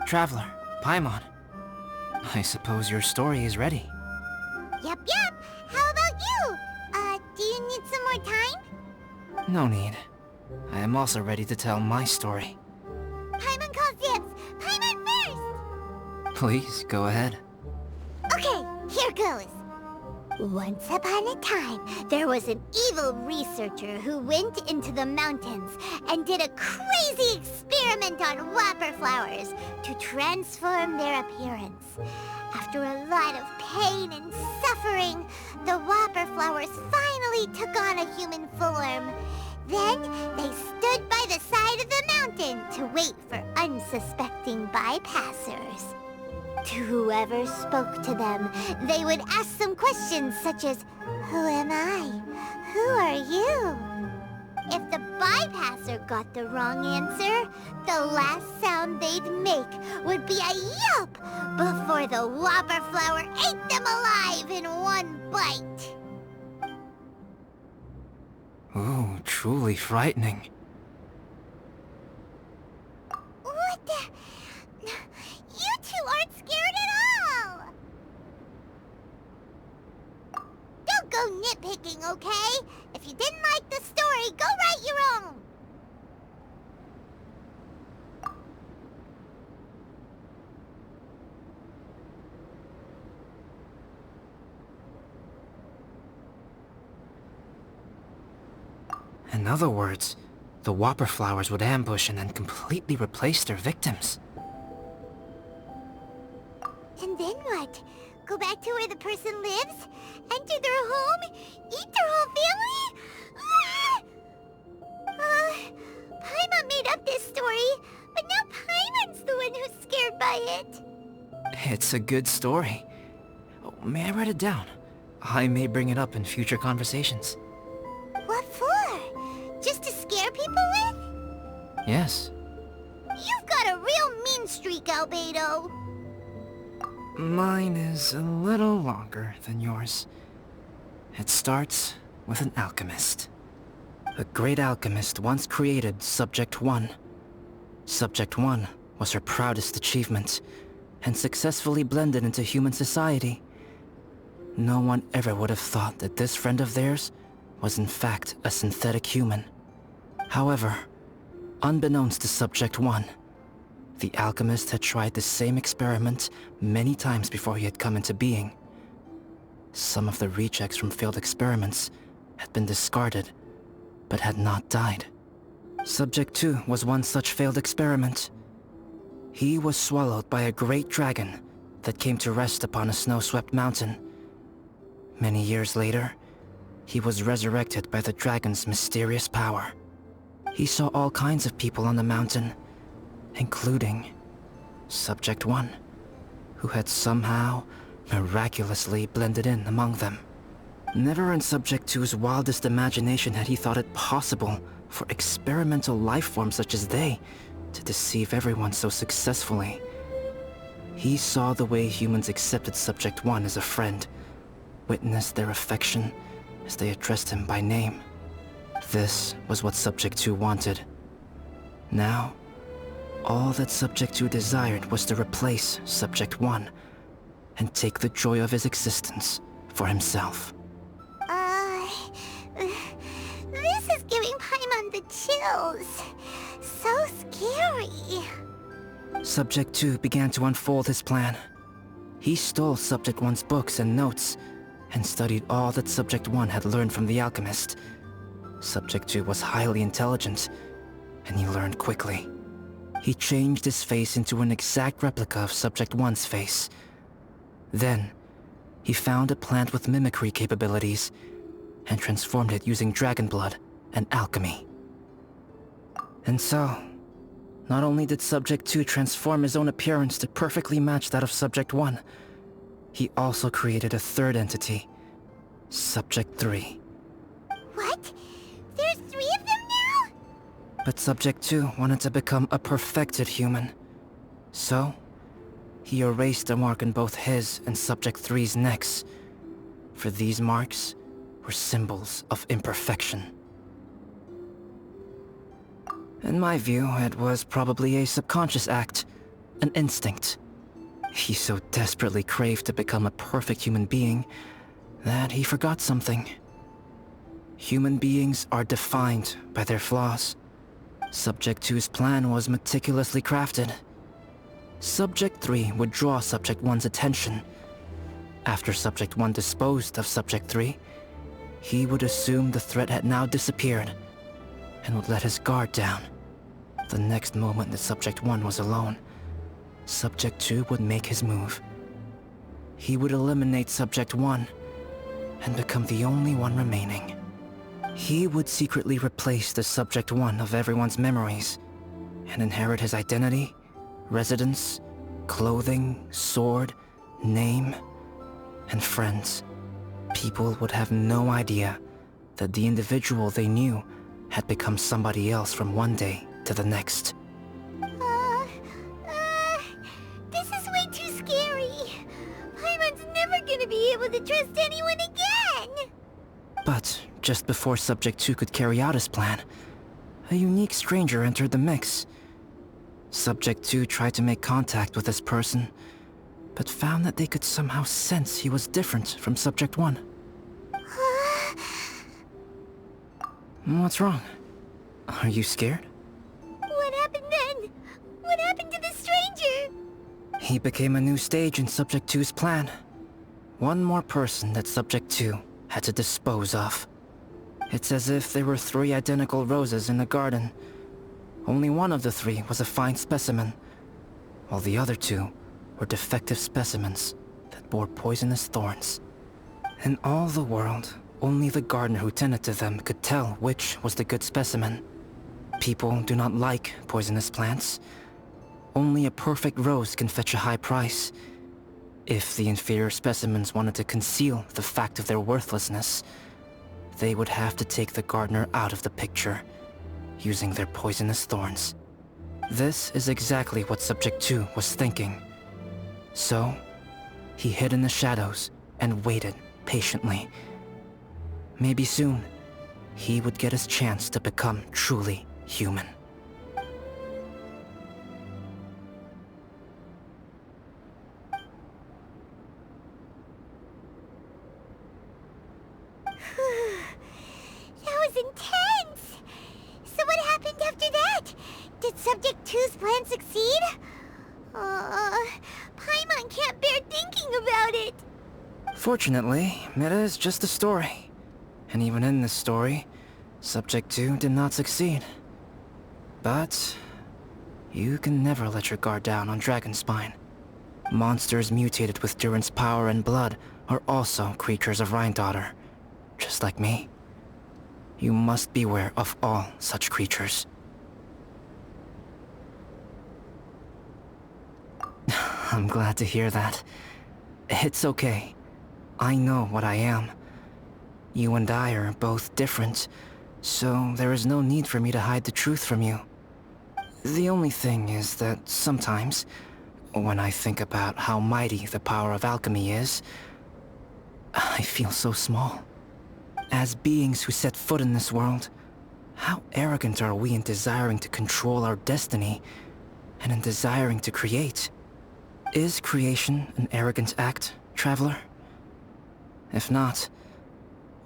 Traveler, Paimon. I suppose your story is ready. Yep. How about you? Do you need some more time? No need. I am also ready to tell my story. Paimon calls dibs. Paimon first! Please, go ahead. Okay, here goes. Once upon a time, there was an evil researcher who went into the mountains and did a crazy experiment on whopper flowers to transform their appearance. After a lot of pain and suffering, the whopper flowers finally took on a human form. Then, they stood by the side of the mountain to wait for unsuspecting bypassers. To whoever spoke to them, they would ask some questions such as, "Who am I? Who are you?" If the bypasser got the wrong answer, the last sound they'd make would be a yelp before the whopper flower ate them alive in one bite. Ooh, truly frightening. What the... You two aren't scared at all! Don't go nitpicking, okay? If you didn't like the story, go write your own! In other words, the whopper flowers would ambush and then completely replace their victims. And then what? Go back to where the person lives? Enter their home? Eat their whole family? about this story, but now Paimon's the one who's scared by it. It's a good story. Oh, may I write it down? I may bring it up in future conversations. What for? Just to scare people with? Yes. You've got a real mean streak, Albedo. Mine is a little longer than yours. It starts with an alchemist. A great alchemist once created Subject 1. Subject 1 was her proudest achievement, and successfully blended into human society. No one ever would have thought that this friend of theirs was in fact a synthetic human. However, unbeknownst to Subject 1, the alchemist had tried the same experiment many times before he had come into being. Some of the rejects from failed experiments had been discarded, but had not died. Subject 2 was one such failed experiment. He was swallowed by a great dragon that came to rest upon a snow-swept mountain. Many years later, he was resurrected by the dragon's mysterious power. He saw all kinds of people on the mountain, including Subject 1, who had somehow miraculously blended in among them. Never in Subject 2's wildest imagination had he thought it possible for experimental life forms such as they to deceive everyone so successfully. He saw the way humans accepted Subject 1 as a friend, witnessed their affection as they addressed him by name. This was what Subject 2 wanted. Now, all that Subject 2 desired was to replace Subject 1 and take the joy of his existence for himself. This is giving Paimon the chills. So scary. Subject 2 began to unfold his plan. He stole Subject 1's books and notes, and studied all that Subject 1 had learned from the alchemist. Subject 2 was highly intelligent, and he learned quickly. He changed his face into an exact replica of Subject 1's face. Then, he found a plant with mimicry capabilities, and transformed it using dragon blood and alchemy. And so, not only did Subject 2 transform his own appearance to perfectly match that of Subject 1, he also created a third entity, Subject 3. What? There's 3 of them now? But Subject 2 wanted to become a perfected human. So, he erased a mark on both his and Subject 3's necks. For these marks were symbols of imperfection. In my view, it was probably a subconscious act, an instinct. He so desperately craved to become a perfect human being that he forgot something. Human beings are defined by their flaws. Subject 2's plan was meticulously crafted. Subject 3 would draw Subject 1's attention. After Subject 1 disposed of Subject 3, he would assume the threat had now disappeared and would let his guard down. The next moment that Subject 1 was alone, Subject 2 would make his move. He would eliminate Subject 1 and become the only one remaining. He would secretly replace the Subject 1 of everyone's memories and inherit his identity, residence, clothing, sword, name, and friends. People would have no idea that the individual they knew had become somebody else from one day to the next. This is way too scary. Paimon's never gonna be able to trust anyone again. But just before Subject 2 could carry out his plan, a unique stranger entered the mix. Subject 2 tried to make contact with this person, but found that they could somehow sense he was different from Subject 1. What's wrong? Are you scared? What happened then? What happened to the stranger? He became a new stage in Subject 2's plan. One more person that Subject 2 had to dispose of. It's as if there were 3 identical roses in a garden. Only one of the 3 was a fine specimen, while the other 2 were defective specimens that bore poisonous thorns. In all the world, only the gardener who tended to them could tell which was the good specimen. people do not like poisonous plants. Only a perfect rose can fetch a high price. If the inferior specimens wanted to conceal the fact of their worthlessness, they would have to take the gardener out of the picture, using their poisonous thorns. This is exactly what Subject 2 was thinking. So, he hid in the shadows and waited patiently. Maybe soon, he would get his chance to become truly human. That was intense! So what happened after that? Did Subject 2's plan succeed? Paimon can't bear thinking about it! Fortunately, it is just a story. And even in this story, Subject 2 did not succeed. But you can never let your guard down on Dragonspine. Monsters mutated with Durin's power and blood are also creatures of Rhine-Daughter, just like me. You must beware of all such creatures. I'm glad to hear that. It's okay. I know what I am. You and I are both different, so there is no need for me to hide the truth from you. The only thing is that sometimes, when I think about how mighty the power of alchemy is, I feel so small. As beings who set foot in this world, how arrogant are we in desiring to control our destiny, and in desiring to create? Is creation an arrogant act, traveler? If not,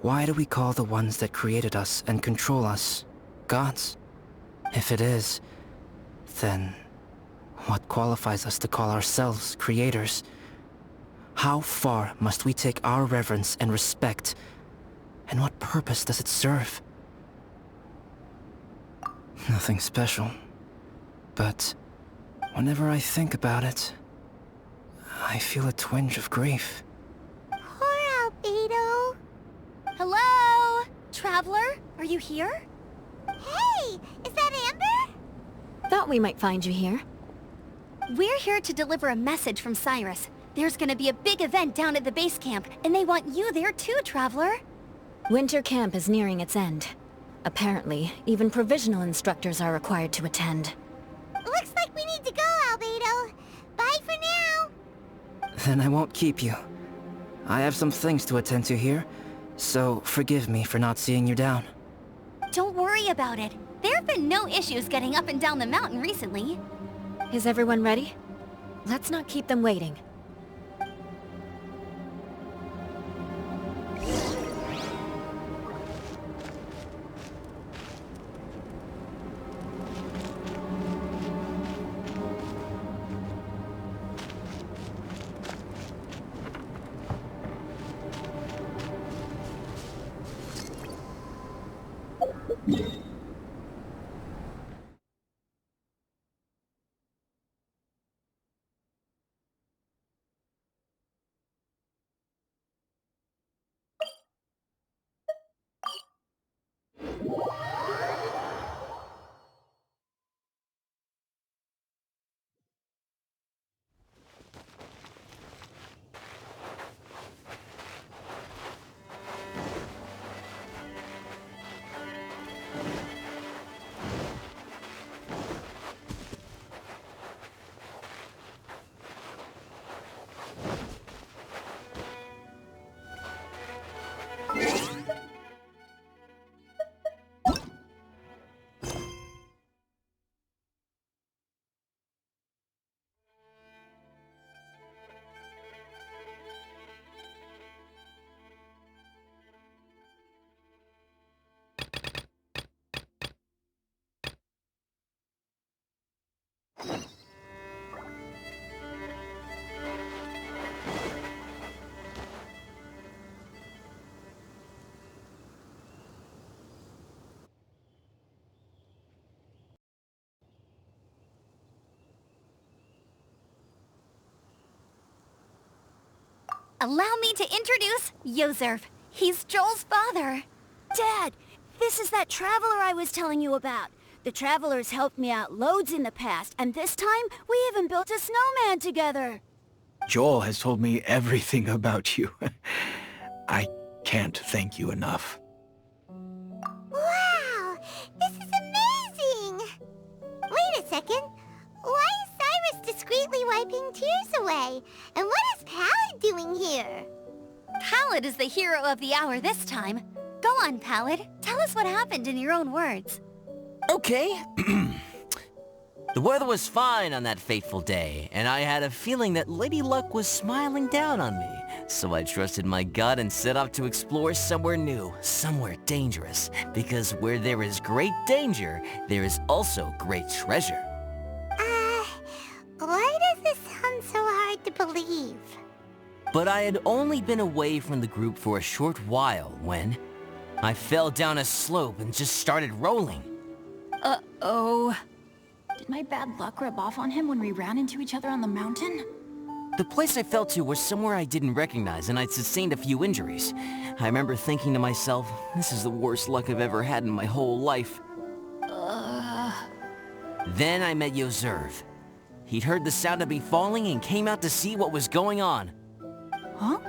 why do we call the ones that created us and control us gods? If it is, then what qualifies us to call ourselves creators? How far must we take our reverence and respect, and what purpose does it serve? Nothing special, but whenever I think about it, I feel a twinge of grief. Poor Albedo. Hello? Traveler, are you here? Hey, is that Amber? Thought we might find you here. We're here to deliver a message from Cyrus. There's gonna be a big event down at the base camp, and they want you there too, Traveler. Winter camp is nearing its end. Apparently, even provisional instructors are required to attend. Looks like we need to go, Albedo. Bye for now. Then I won't keep you. I have some things to attend to here, so forgive me for not seeing you down. Don't worry about it. There have been no issues getting up and down the mountain recently. Is everyone ready? Let's not keep them waiting. Allow me to introduce Yozerv. He's Joel's father. Dad, this is that traveler I was telling you about. The Travelers helped me out loads in the past, and this time, we even built a snowman together. Joel has told me everything about you. I can't thank you enough. Wow! This is amazing! Wait a second. Why is Cyrus discreetly wiping tears away? And what is Pallid doing here? Pallid is the hero of the hour this time. Go on, Pallid. Tell us what happened in your own words. Okay. The weather was fine on that fateful day, and I had a feeling that Lady Luck was smiling down on me. So I trusted my gut and set off to explore somewhere new, somewhere dangerous. Because where there is great danger, there is also great treasure. Why does this sound so hard to believe? But I had only been away from the group for a short while when I fell down a slope and just started rolling. Uh-oh. Did my bad luck rub off on him when we ran into each other on the mountain? The place I fell to was somewhere I didn't recognize, and I'd sustained a few injuries. I remember thinking to myself, this is the worst luck I've ever had in my whole life. Then I met Yozerv. He'd heard the sound of me falling and came out to see what was going on. Huh?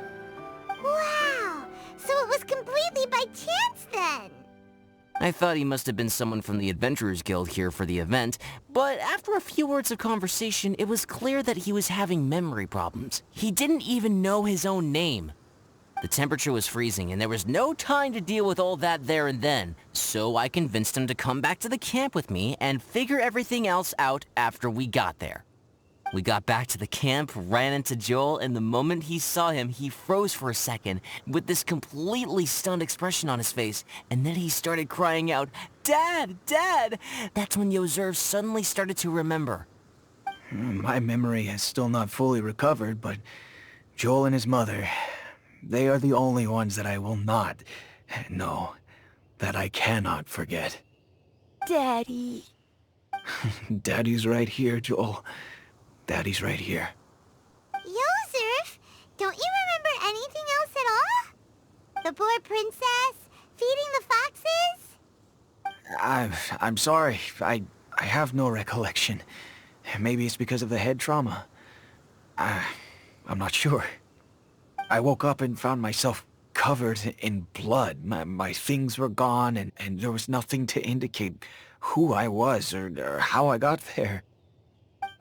Wow! So it was completely by chance then! I thought he must have been someone from the Adventurers Guild here for the event, but after a few words of conversation, it was clear that he was having memory problems. He didn't even know his own name. The temperature was freezing, and there was no time to deal with all that there and then, so I convinced him to come back to the camp with me and figure everything else out after we got there. We got back to the camp, ran into Joel, and the moment he saw him, he froze for a second, with this completely stunned expression on his face, and then he started crying out, "Dad! Dad!" That's when Yozerv suddenly started to remember. My memory has still not fully recovered, but Joel and his mother, they are the only ones that I will not, no, that I cannot forget. Daddy. Daddy's right here, Joel. Daddy's right here. Yozerv, don't you remember anything else at all? The poor princess, feeding the foxes? I'm sorry. I have no recollection. Maybe it's because of the head trauma. I'm not sure. I woke up and found myself covered in blood. My things were gone, and there was nothing to indicate who I was or how I got there.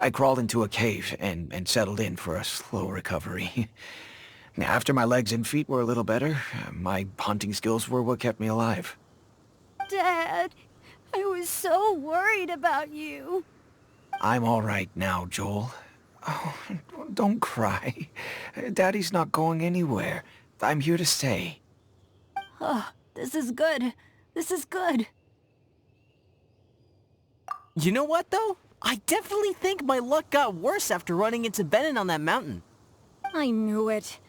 I crawled into a cave and settled in for a slow recovery. After my legs and feet were a little better, my hunting skills were what kept me alive. Dad, I was so worried about you. I'm all right now, Joel. Oh, don't cry. Daddy's not going anywhere. I'm here to stay. Oh, this is good. This is good. You know what, though? I definitely think my luck got worse after running into Benin on that mountain. I knew it.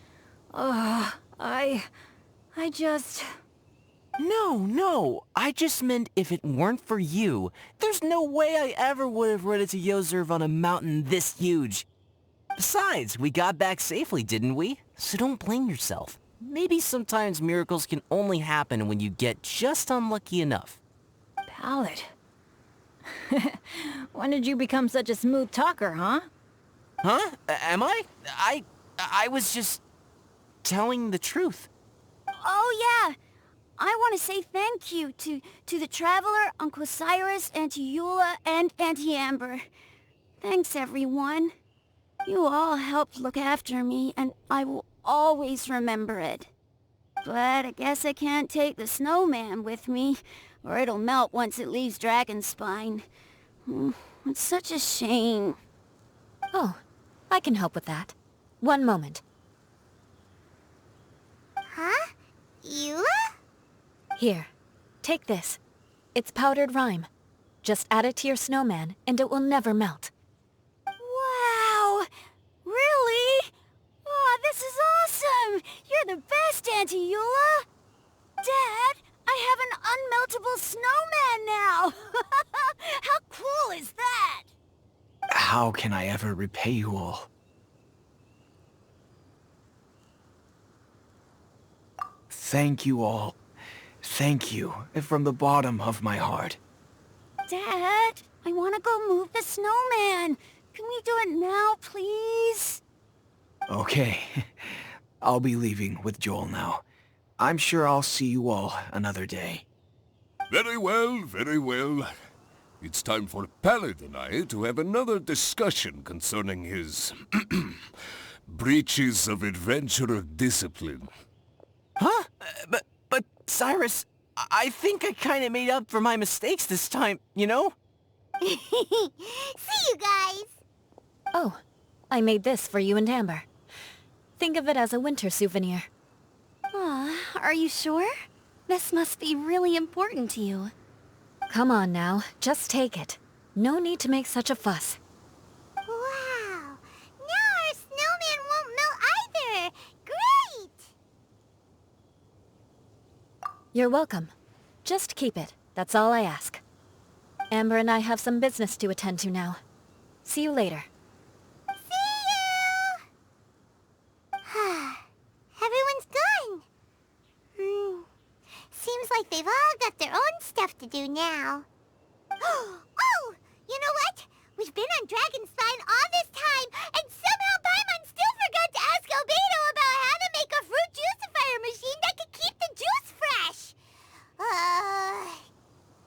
I just... No. I just meant if it weren't for you, there's no way I ever would have run into Yozerv on a mountain this huge. Besides, we got back safely, didn't we? So don't blame yourself. Maybe sometimes miracles can only happen when you get just unlucky enough. Pallid. When did you become such a smooth talker, huh? Huh? Am I? I was just telling the truth. Oh, yeah. I want to say thank you to the Traveler, Uncle Cyrus, Auntie Eula, and Auntie Amber. Thanks, everyone. You all helped look after me, and I will always remember it. But I guess I can't take the snowman with me, or it'll melt once it leaves Dragonspine. It's such a shame. Oh, I can help with that. One moment. Huh? Eula? Here, take this. It's powdered rime. Just add it to your snowman, and it will never melt. Wow! Really? Oh, this is awesome! You're the best, Auntie Eula! Dad, I have an unmeltable snowman now! How cool is that? How can I ever repay you all? Thank you all. Thank you, from the bottom of my heart. Dad, I want to go move the snowman. Can we do it now, please? Okay. I'll be leaving with Joel now. I'm sure I'll see you all another day. Very well, very well. It's time for Pallid and I to have another discussion concerning his breaches of adventurer discipline. Huh? But Cyrus, I think I kind of made up for my mistakes this time, you know? See you guys! Oh, I made this for you and Amber. Think of it as a winter souvenir. Aw, are you sure? This must be really important to you. Come on now, just take it. No need to make such a fuss. Wow! Now our snowman won't melt either! Great! You're welcome. Just keep it. That's all I ask. Amber and I have some business to attend to now. See you later. See you! Everyone's gone. Seems like they've all got their own stuff to do now. Oh! You know what? We've been on Dragon Spine all this time, and somehow Paimon still forgot to ask Albedo about how to make a fruit juicifier machine that could keep the juice fresh.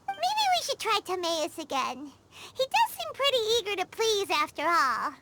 Maybe we should try Timaeus again. He does seem pretty eager to please after all.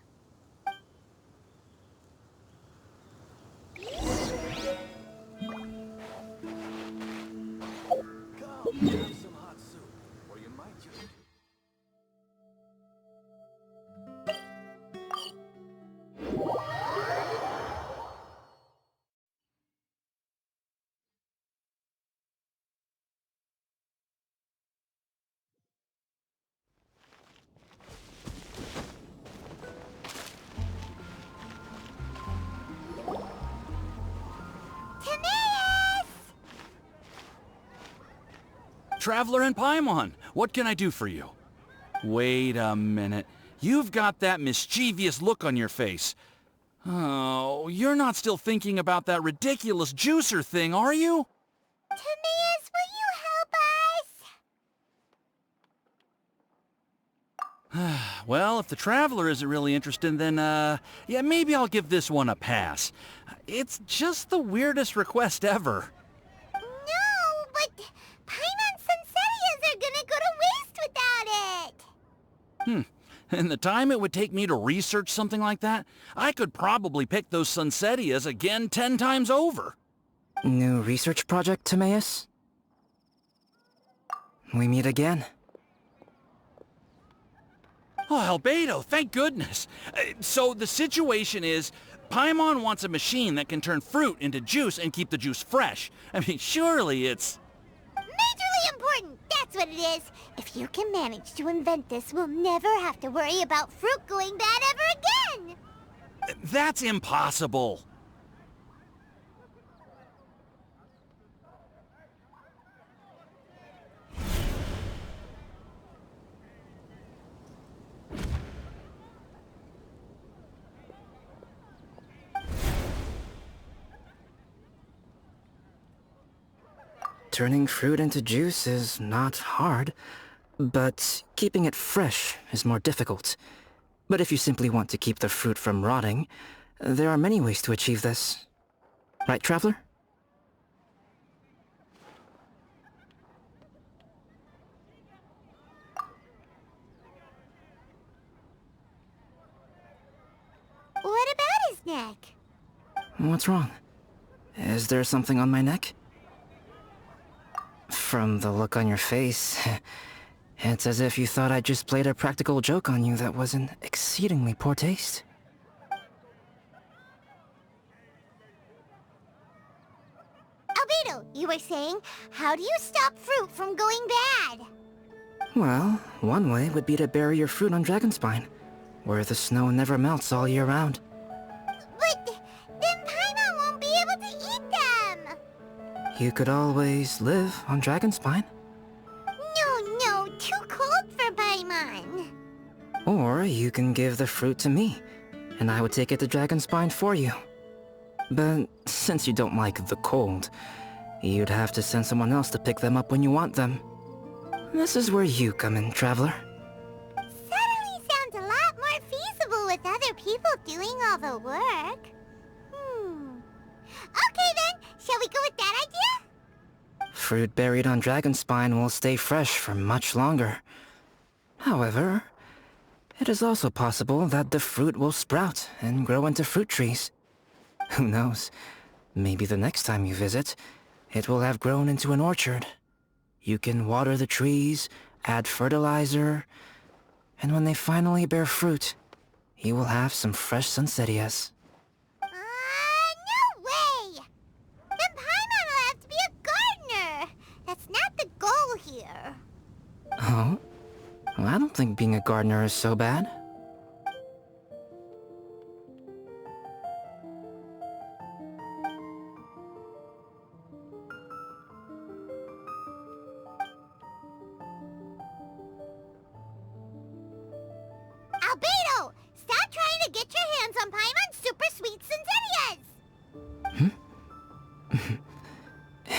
Traveler and Paimon, what can I do for you? Wait a minute. You've got that mischievous look on your face. Oh, you're not still thinking about that ridiculous juicer thing, are you? Timaeus, will you help us? Well, if the Traveler isn't really interested, then, yeah, maybe I'll give this one a pass. It's just the weirdest request ever. No, but Paimon's Sunsetias are gonna go to waste without it! And the time it would take me to research something like that, I could probably pick those Sunsetias again 10 times over. New research project, Timaeus? We meet again. Oh, Albedo, thank goodness. So the situation is, Paimon wants a machine that can turn fruit into juice and keep the juice fresh. I mean, surely it's... Majorly important, that's what it is. If you can manage to invent this, we'll never have to worry about fruit going bad ever again! That's impossible. Turning fruit into juice is not hard, but keeping it fresh is more difficult. But if you simply want to keep the fruit from rotting, there are many ways to achieve this. Right, Traveler? What about his neck? What's wrong? Is there something on my neck? From the look on your face, it's as if you thought I just played a practical joke on you that was in exceedingly poor taste. Albedo, you were saying, how do you stop fruit from going bad? Well, one way would be to bury your fruit on Dragonspine, where the snow never melts all year round. But then Paimon won't be able to eat them! You could always live on Dragonspine. No, too cold for Paimon. Or you can give the fruit to me, and I would take it to Dragonspine for you. But since you don't like the cold, you'd have to send someone else to pick them up when you want them. This is where you come in, Traveler. Suddenly sounds a lot more feasible with other people doing all the work. Okay then, shall we go with that idea? Fruit buried on Dragonspine will stay fresh for much longer. However, it is also possible that the fruit will sprout and grow into fruit trees. Who knows? Maybe the next time you visit, it will have grown into an orchard. You can water the trees, add fertilizer, and when they finally bear fruit, you will have some fresh Sunsettias. No way! Then Paimon will have to be a gardener! That's not the goal here. Oh? Well, I don't think being a gardener is so bad. Albedo! Stop trying to get your hands on Paimon's super sweet Sunsettias!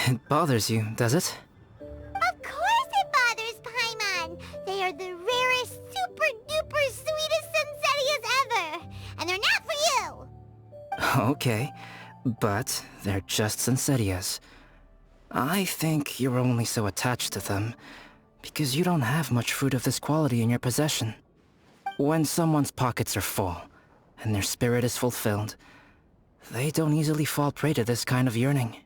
It bothers you, does it? Of course it bothers Paimon! They are the rarest, super-duper sweetest Sunsettias ever! And they're not for you! Okay, but they're just Sunsettias. I think you're only so attached to them because you don't have much fruit of this quality in your possession. When someone's pockets are full, and their spirit is fulfilled, they don't easily fall prey to this kind of yearning.